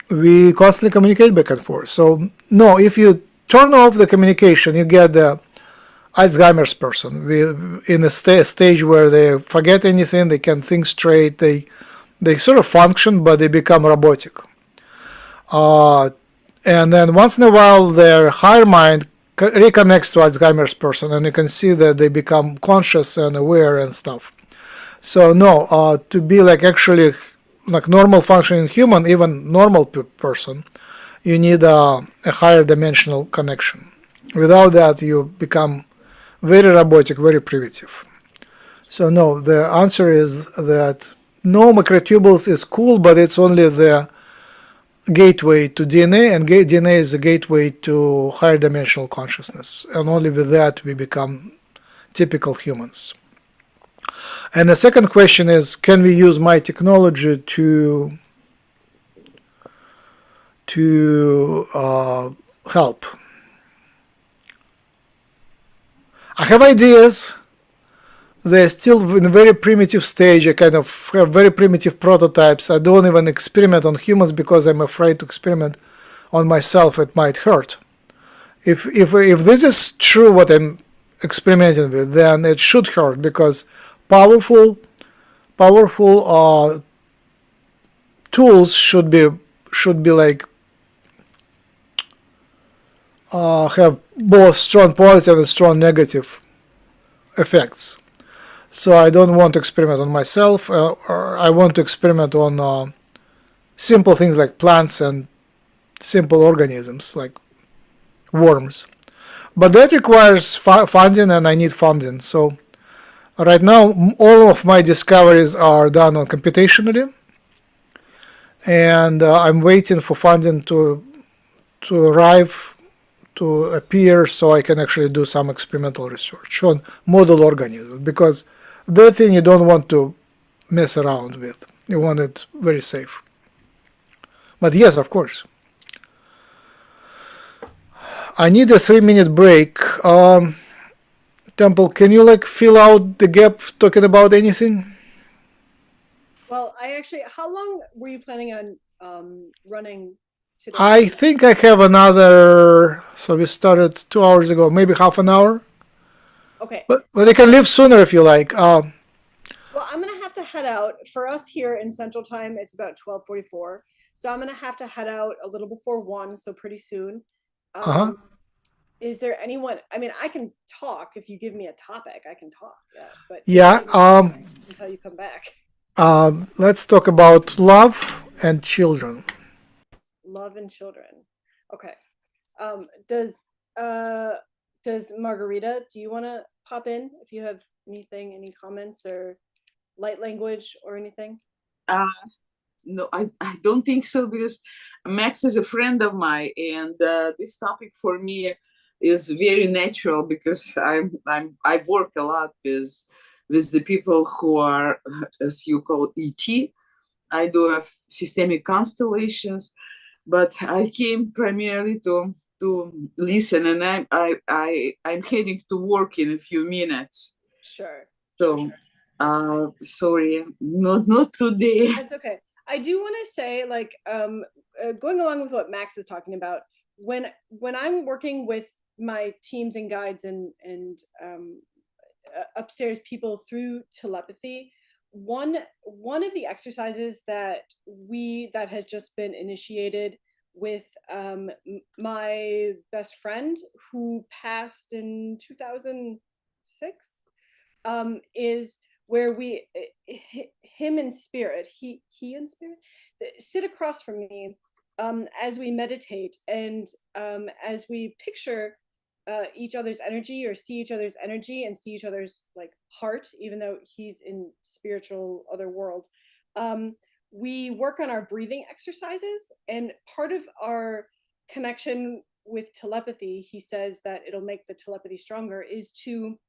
we constantly communicate back and forth. So no, if you turn off the communication, you get the Alzheimer's person in a stage where they forget anything, they can't think straight, they sort of function, but they become robotic. And then once in a while, their higher mind reconnects to Alzheimer's person, and you can see that they become conscious and aware and stuff. So no, to be like actually like normal functioning human, even normal person, you need a higher dimensional connection. Without that, you become very robotic, very primitive. So no, the answer is that no, microtubules is cool, but it's only the gateway to DNA, and DNA is a gateway to higher dimensional consciousness, and only with that we become typical humans. And the second question is, can we use my technology to help? I have ideas. They're still in a very primitive stage. I kind of have very primitive prototypes. I don't even experiment on humans because I'm afraid to experiment on myself. It might hurt. If this is true, what I'm experimenting with, then it should hurt because powerful tools should be like have both strong positive and strong negative effects. So I don't want to experiment on myself, or I want to experiment on simple things like plants and simple organisms like worms. But that requires funding, and I need funding. So right now, all of my discoveries are done on computationally, and I'm waiting for funding to arrive, to appear, so I can actually do some experimental research on model organisms, because that thing you don't want to mess around with. You want it very safe. But yes, of course. I need a 3-minute break. Temple, can you like fill out the gap talking about anything? Well, how long were you planning on running today? I think I have another, so we started 2 hours ago, maybe half an hour. Okay. But they can leave sooner if you like. Well, I'm going to have to head out. For us here in Central Time, it's about 12:44. So I'm going to have to head out a little before 1, so pretty soon. Is there anyone, I mean, I can talk if you give me a topic, I can talk. But yeah. Until you come back. Let's talk about love and children. Love and children. Okay. Does Margarita, do you want to pop in if you have anything, any comments or light language or anything? No, I don't think so, because Max is a friend of mine, and this topic for me is very natural because I work a lot with the people who are, as you call, ET. I do have systemic constellations, but I came primarily to listen, and I'm heading to work in a few minutes. Sure. So Sorry, not today. That's okay. I do want to say, like, going along with what Max is talking about, when I'm working with my teams and guides and upstairs people through telepathy, one of the exercises that has just been initiated with my best friend who passed in 2006 is where we him in spirit he in spirit sit across from me as we meditate and as we picture each other's energy or see each other's energy and see each other's like heart, even though he's in spiritual other world. We work on our breathing exercises, and part of our connection with telepathy, he says that it'll make the telepathy stronger, is to,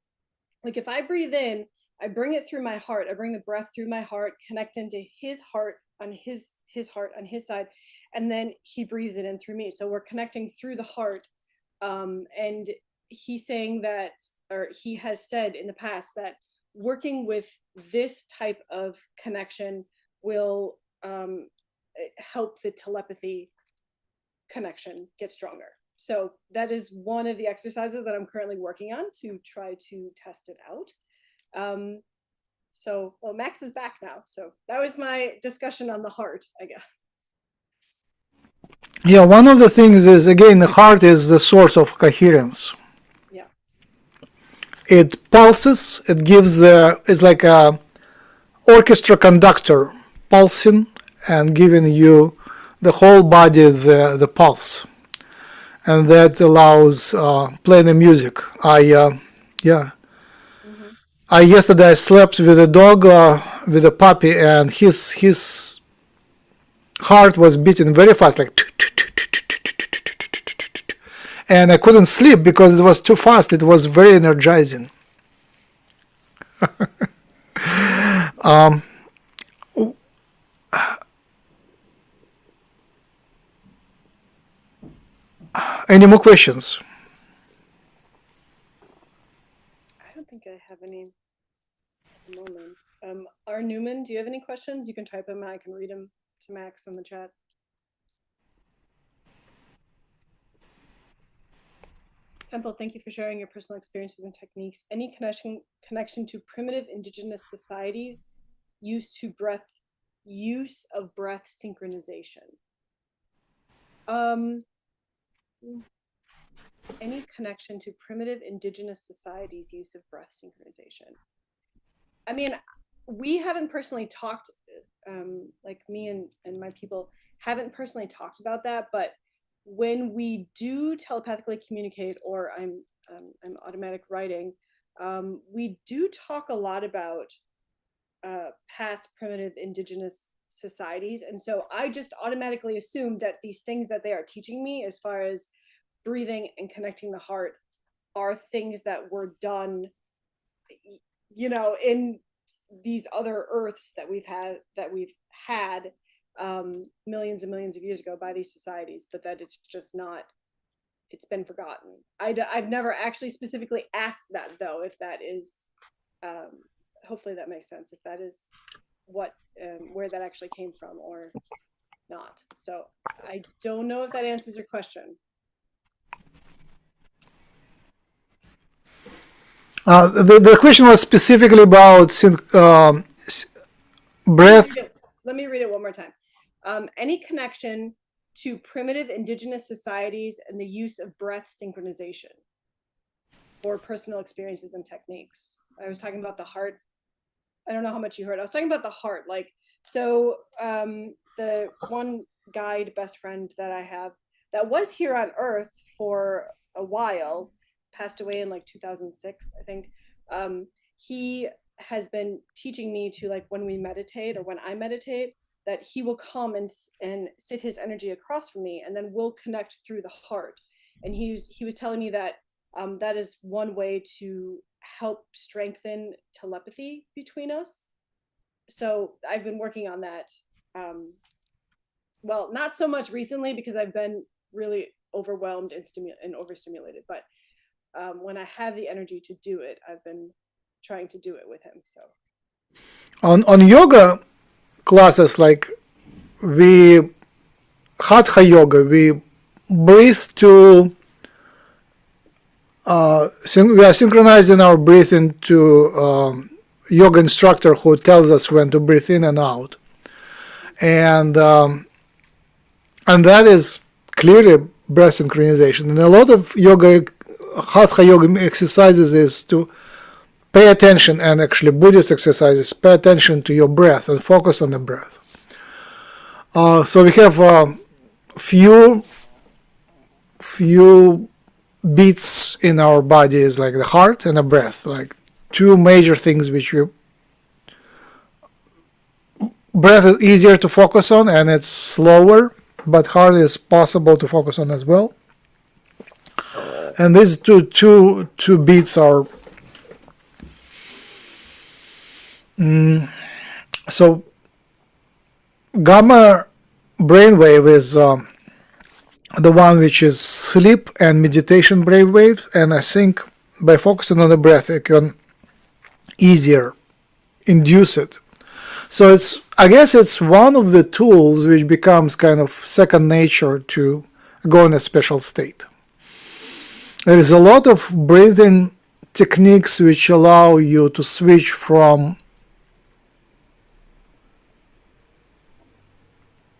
like, if I breathe in, I bring it through my heart, I bring the breath through my heart, connect into his heart on his heart on his side, and then he breathes it in through me, so we're connecting through the heart. And he's saying that, or he has said in the past, that working with this type of connection will help the telepathy connection get stronger. So that is one of the exercises that I'm currently working on to try to test it out. So, well, Max is back now. So that was my discussion on the heart, I guess. Yeah, one of the things is, again, the heart is the source of coherence. Yeah. It pulses, it gives it's like a orchestra conductor pulsing and giving you the whole body the pulse. And that allows playing the music. Yeah. Mm-hmm. Yesterday I slept with a dog, with a puppy, and his heart was beating very fast, like, and I couldn't sleep because it was too fast. It was very energizing. Any more questions? I don't think I have any at the moment. R. Newman, do you have any questions? You can type them and I can read them to Max in the chat. Temple, thank you for sharing your personal experiences and techniques. Any connection to primitive indigenous societies use of breath synchronization? Any connection to primitive indigenous societies' use of breath synchronization? I mean, we haven't personally talked, like me and my people haven't personally talked about that, but when we do telepathically communicate, or I'm automatic writing, we do talk a lot about past primitive indigenous societies, and so I just automatically assume that these things that they are teaching me, as far as breathing and connecting the heart, are things that were done, in these other earths that we've had millions and millions of years ago by these societies, but that it's just not, it's been forgotten. I've never actually specifically asked that, though, if that is, hopefully that makes sense, if that is what, where that actually came from or not. So I don't know if that answers your question. The question was specifically about breath. Let me read it one more time. Any connection to primitive indigenous societies and the use of breath synchronization or personal experiences and techniques? I was talking about the heart. I don't know how much you heard. I was talking about the heart. Like, so the one guide best friend that I have that was here on Earth for a while, passed away in like 2006, I think. He has been teaching me to, like, when we meditate or when I meditate, that he will come and sit his energy across from me, and then we'll connect through the heart. And he was telling me that that is one way to help strengthen telepathy between us. So I've been working on that. Well, not so much recently because I've been really overwhelmed and overstimulated, but when I have the energy to do it, I've been trying to do it with him. So On yoga classes, like we hatha yoga, we breathe to we are synchronizing our breathing to yoga instructor who tells us when to breathe in and out, and that is clearly breath synchronization. And a lot of yoga, hatha yoga exercises is to pay attention, and actually Buddhist exercises, pay attention to your breath and focus on the breath. So we have few beats in our bodies, like the heart and the breath, like two major things which you breath is easier to focus on and it's slower, but heart is possible to focus on as well. And these two beats are so gamma brainwave is the one which is sleep and meditation brainwaves, and I think by focusing on the breath you can easier induce it. So I guess it's one of the tools which becomes kind of second nature to go in a special state. There is a lot of breathing techniques which allow you to switch from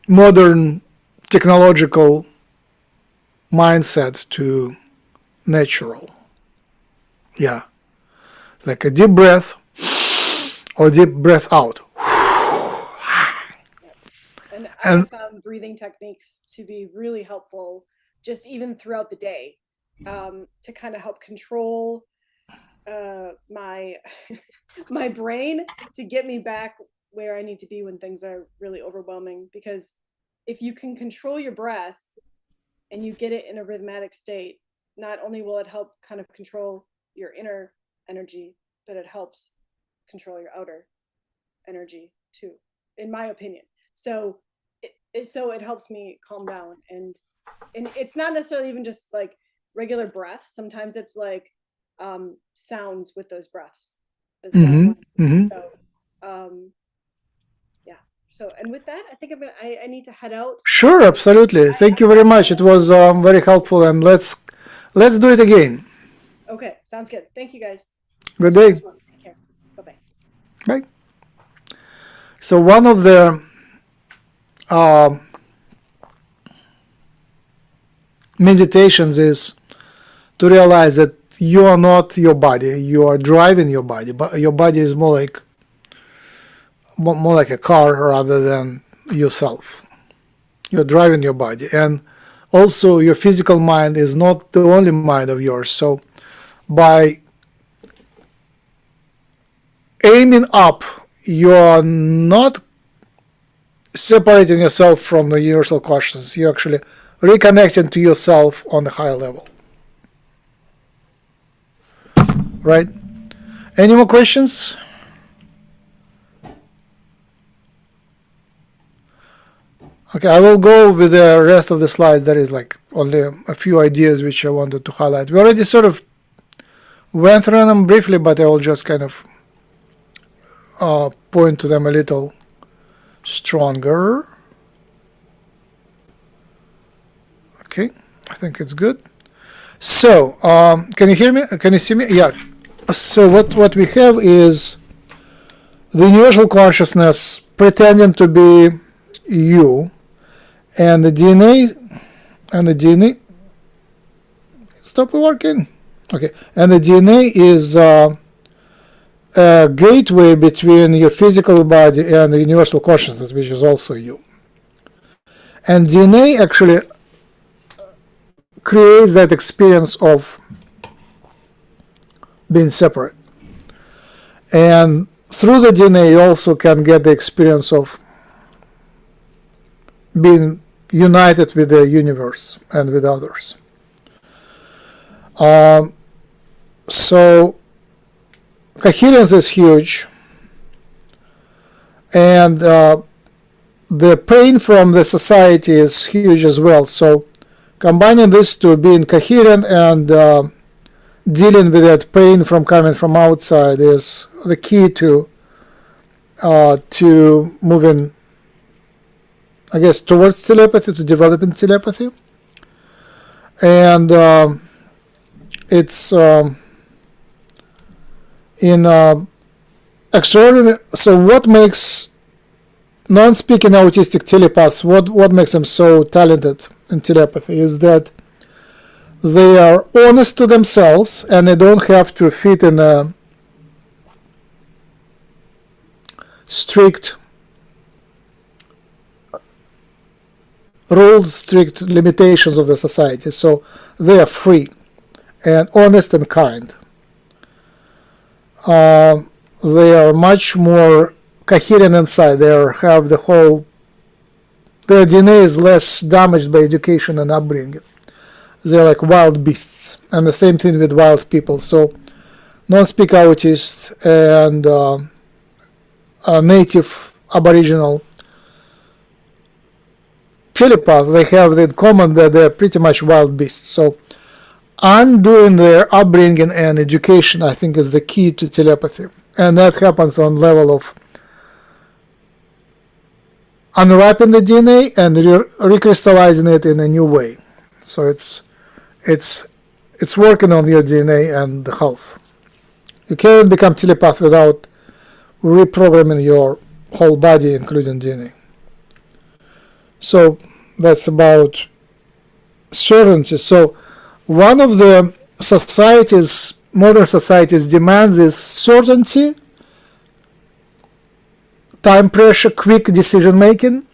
modern technological mindset to natural. Yeah. Like a deep breath or deep breath out. And I found breathing techniques to be really helpful, just even throughout the day, to kind of help control my my brain, to get me back where I need to be when things are really overwhelming. Because if you can control your breath and you get it in a rhythmic state, not only will it help kind of control your inner energy, but it helps control your outer energy too, in my opinion. So it helps me calm down, and it's not necessarily even just like regular breaths. Sometimes it's like sounds with those breaths as well. So yeah. So, and with that, I think I need to head out. Sure, absolutely. Thank you very much. It was very helpful, and let's do it again. Okay, sounds good. Thank you, guys. Good day. Take care. Bye-bye. Bye. So one of the meditations is to realize that you are not your body. You are driving your body, but your body is more like a car rather than yourself. You're driving your body, and also your physical mind is not the only mind of yours. So by aiming up, you're not separating yourself from the universal consciousness. You're actually reconnecting to yourself on a higher level. Right? Any more questions? Okay, I will go with the rest of the slides. There is like only a few ideas which I wanted to highlight. We already sort of went through them briefly, but I will just kind of point to them a little stronger. Okay, I think it's good. So, can you hear me? Can you see me? Yeah. So what we have is the universal consciousness pretending to be you, and the DNA stop working. Okay, and the DNA is a gateway between your physical body and the universal consciousness, which is also you. And DNA actually creates that experience of being separate. And through the DNA, you also can get the experience of being united with the universe and with others. So coherence is huge, and the pain from the society is huge as well. So combining this to being coherent and dealing with that pain from coming from outside is the key to to moving, I guess, towards telepathy, to developing telepathy. And it's in extraordinary. So what makes non-speaking autistic telepaths, what makes them so talented in telepathy is that they are honest to themselves and they don't have to fit in a strict rules, strict limitations of the society. So they are free and honest and kind. They are much more coherent inside. Their DNA is less damaged by education and upbringing. They're like wild beasts, and the same thing with wild people. So non-speak autists and native aboriginal telepaths, they have in common that they're pretty much wild beasts. So undoing their upbringing and education, I think, is the key to telepathy. And that happens on level of unwrapping the DNA and recrystallizing it in a new way. So it's working on your DNA and the health. You can't become telepath without reprogramming your whole body, including DNA. So that's about certainty. So one of the modern society's demands is certainty, time pressure, quick decision making,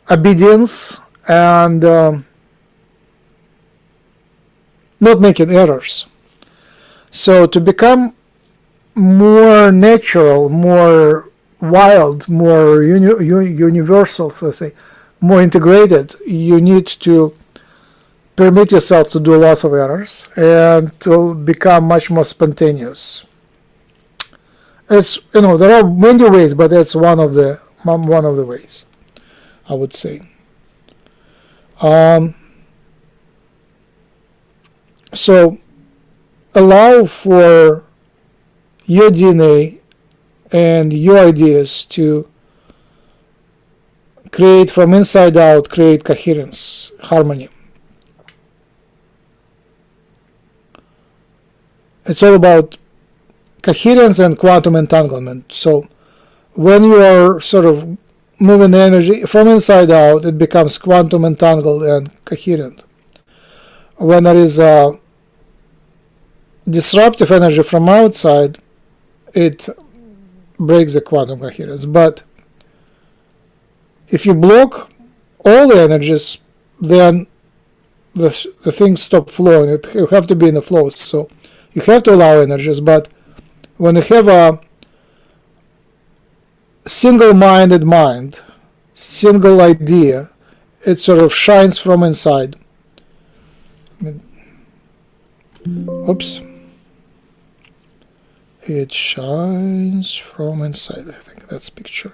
obedience, and not making errors. So to become more natural, more wild, more universal, so to say, more integrated, you need to permit yourself to do lots of errors and to become much more spontaneous. It's, there are many ways, but that's one of the ways, I would say. So allow for your DNA and your ideas to create from inside out, create coherence, harmony. It's all about coherence and quantum entanglement. So when you are sort of moving the energy from inside out, it becomes quantum entangled and coherent. When there is a disruptive energy from outside, it breaks the quantum coherence. But if you block all the energies, then the things stop flowing. You have to be in the flow. So you have to allow energies, but when you have a single-minded mind, single idea, it sort of shines from inside. Oops. It shines from inside. I think that's picture.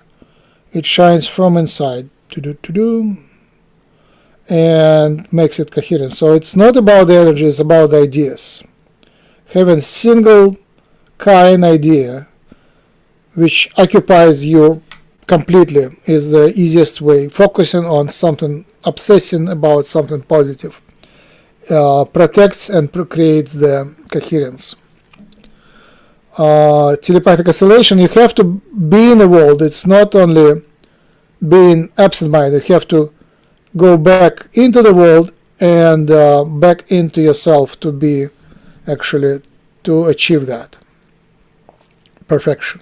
It shines from inside. And makes it coherent. So it's not about the energy, it's about the ideas. Having single kind idea which occupies you completely is the easiest way. Focusing on something, obsessing about something positive, protects and creates the coherence. Telepathic oscillation, you have to be in the world. It's not only being absent-minded. You have to go back into the world and back into yourself to be actually to achieve that perfection.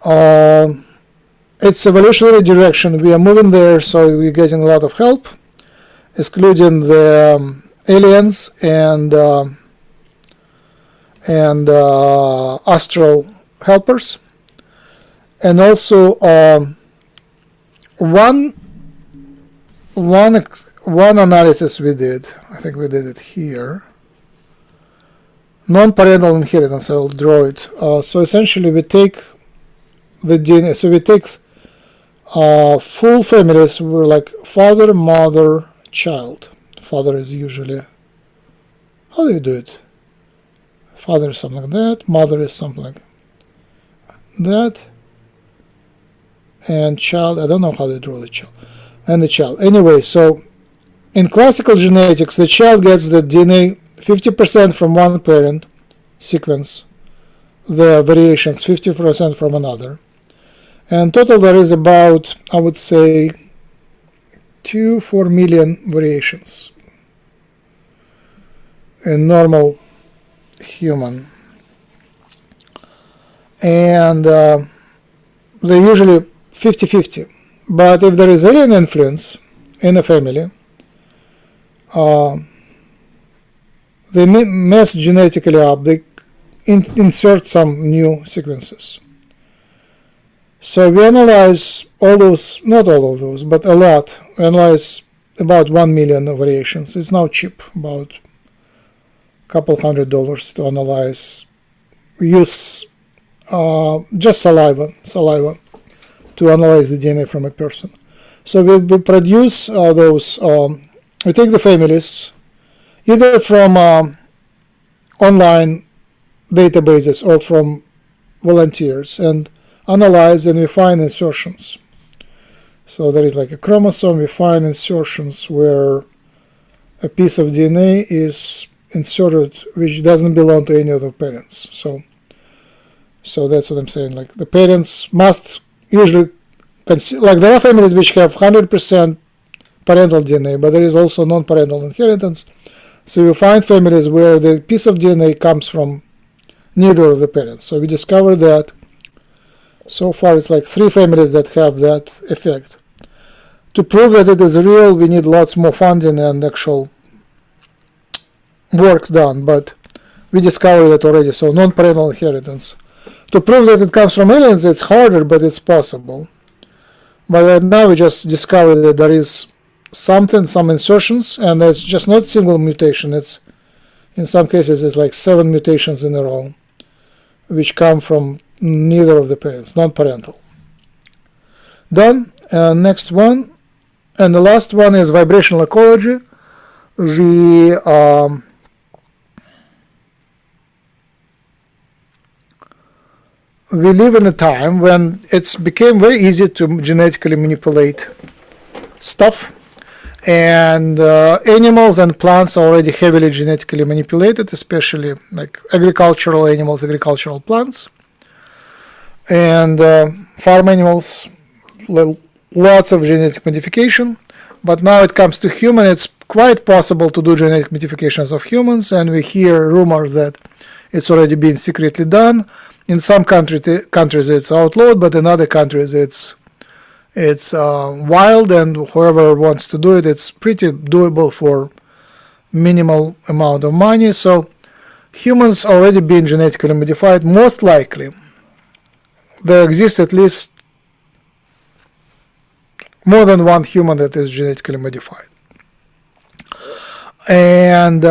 It's evolutionary direction. We are moving there, so we're getting a lot of help, excluding the aliens and astral helpers. And also one analysis we did, I think we did it here, non-parental inheritance. I'll draw it. So essentially we take the DNA, so we take full families. We're like father, mother, child. Father is usually, how do you do it? Father is something like that, mother is something like, that, and child. I don't know how they draw the child, and the child. Anyway, so in classical genetics, the child gets the DNA 50% from one parent sequence, the variations 50% from another, and total there is about, I would say, 4 million variations in normal human, and they're usually 50-50. But if there is alien influence in a family, they mess genetically up. They insert some new sequences. So we analyze all those, not all of those, but a lot. We analyze about 1 million variations. It's now cheap, about a couple $100 to analyze. We use just saliva to analyze the DNA from a person. So we produce those. We take the families either from online databases or from volunteers and analyze, and we find insertions. So there is like a chromosome, we find insertions where a piece of DNA is inserted which doesn't belong to any of the parents. So that's what I'm saying. Like the parents must usually like there are families which have 100% parental DNA, but there is also non-parental inheritance. So you find families where the piece of DNA comes from neither of the parents. So we discovered that so far it's like 3 families that have that effect. To prove that it is real, we need lots more funding and actual work done, but we discovered it already. So non-parental inheritance. To prove that it comes from aliens, it's harder, but it's possible. But right now we just discovered that there is some insertions, and it's just not single mutation. It's in some cases it's like 7 mutations in a row, which come from neither of the parents, non-parental. Done. Next one, and the last one is vibrational ecology. We live in a time when it's became very easy to genetically manipulate stuff, and animals and plants are already heavily genetically manipulated, especially like agricultural animals, agricultural plants, and farm animals, lots of genetic modification. But now it comes to human, it's quite possible to do genetic modifications of humans, and we hear rumors that it's already been secretly done. In some countries it's outlawed, but in other countries it's wild, and whoever wants to do it, it's pretty doable for minimal amount of money. So humans already being genetically modified, most likely there exists at least more than one human that is genetically modified. And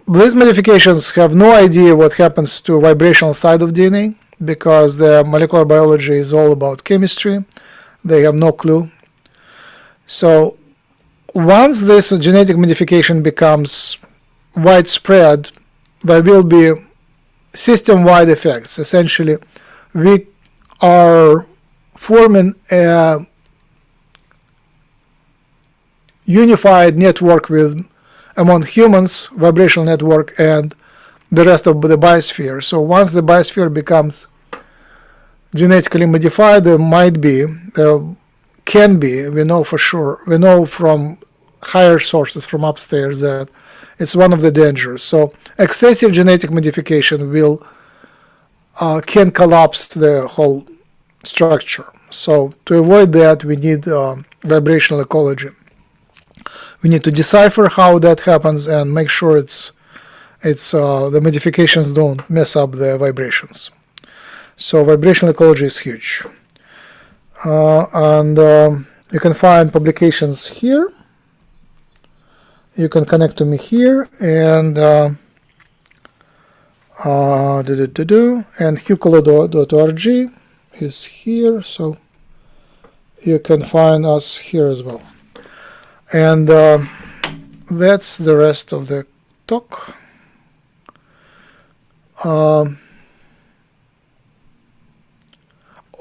these modifications have no idea what happens to vibrational side of DNA, because the molecular biology is all about chemistry. They have no clue. So once this genetic modification becomes widespread, there will be system-wide effects. Essentially, we are forming a unified network among humans, vibrational network, and the rest of the biosphere. So once the biosphere becomes genetically modified, can be, we know for sure, we know from higher sources from upstairs that it's one of the dangers. So excessive genetic modification can collapse the whole structure. So to avoid that, we need vibrational ecology. We need to decipher how that happens and make sure the modifications don't mess up the vibrations. So vibrational ecology is huge. And you can find publications here. You can connect to me here, and and hucolo.org is here, so you can find us here as well. And that's the rest of the talk.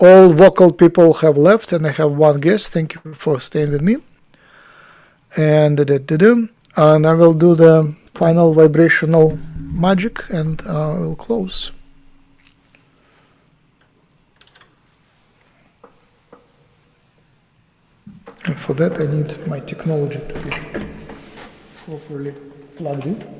all vocal people have left, and I have one guest. Thank you for staying with me. And I will do the final vibrational magic, and we'll close. And for that, I need my technology to be properly plugged in.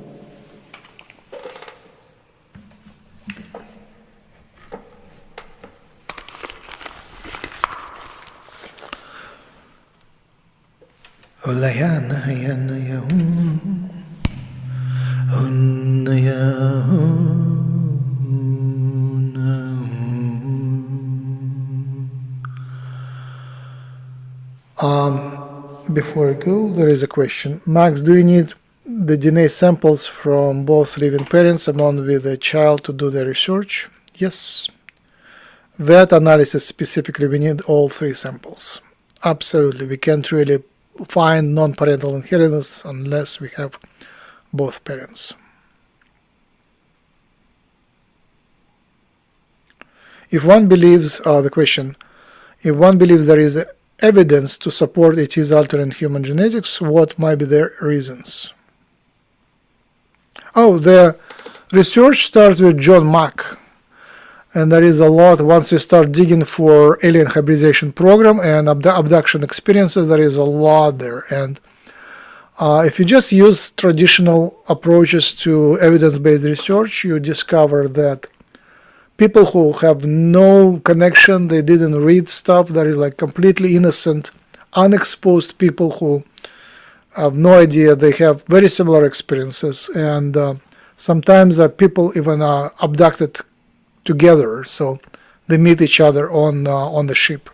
Before I go, there is a question. Max, do you need the DNA samples from both living parents and one with a child to do the research? Yes. That analysis specifically, we need all three samples. Absolutely. We can't really find non-parental inheritance unless we have both parents. If one believes, the question, if one believes there is evidence to support it is altering human genetics, what might be their reasons? Oh, the research starts with John Mack. And there is a lot, once you start digging for alien hybridization program and abduction experiences, there is a lot there. And if you just use traditional approaches to evidence-based research, you discover that people who have no connection, they didn't read stuff, there is like completely innocent, unexposed people who have no idea, they have very similar experiences. And sometimes people even are abducted together, so they meet each other on the ship.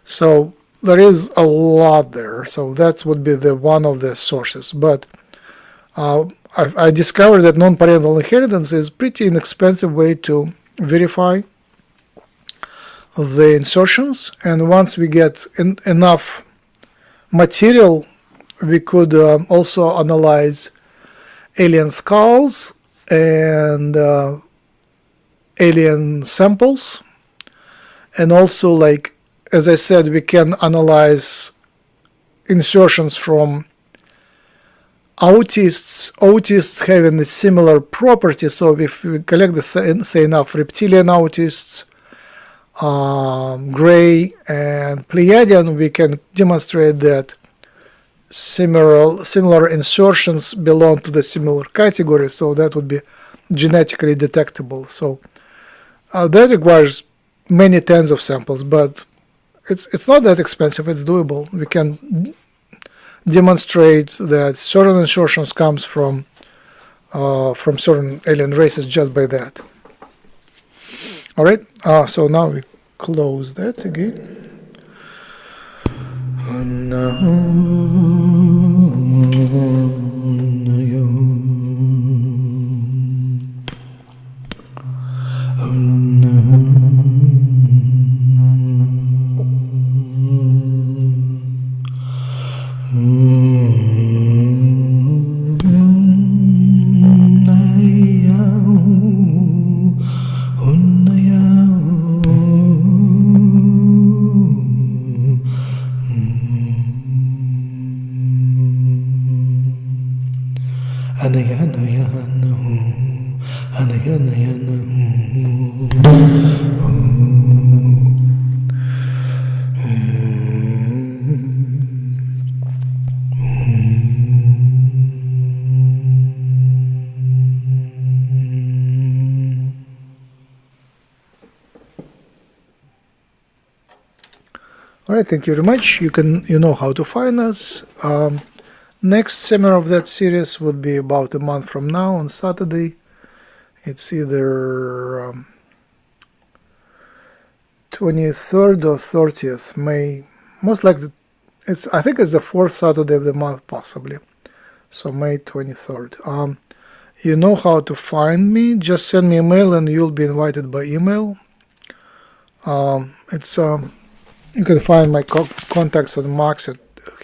So there is a lot there. So that would be the one of the sources. But I discovered that non-parental inheritance is pretty inexpensive way to verify the insertions. And once we get enough material, we could also analyze alien skulls and alien samples, and also, like as I said, we can analyze insertions from autists having a similar property. So if we collect the say enough reptilian autists, gray and Pleiadian, we can demonstrate that similar insertions belong to the similar category, so that would be genetically detectable. So that requires many tens of samples, but it's not that expensive. It's doable. We can demonstrate that certain insertions comes from certain alien races just by that. All right. So now we close that again. All right, thank you very much. You know how to find us. Next seminar of that series would be about a month from now on Saturday. It's either 23rd or 30th May. Most likely, I think it's the fourth Saturday of the month, possibly. So May 23rd. You know how to find me. Just send me an email and you'll be invited by email. You can find my contacts on Max at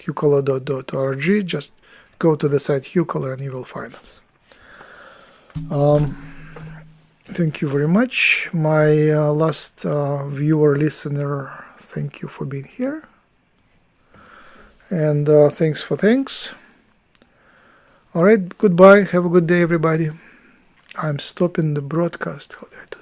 hucolo.org. Just go to the site Hucolo and you will find us. Thank you very much. My last viewer, listener, thank you for being here. And thanks for thanks. All right, goodbye. Have a good day, everybody. I'm stopping the broadcast. How do I do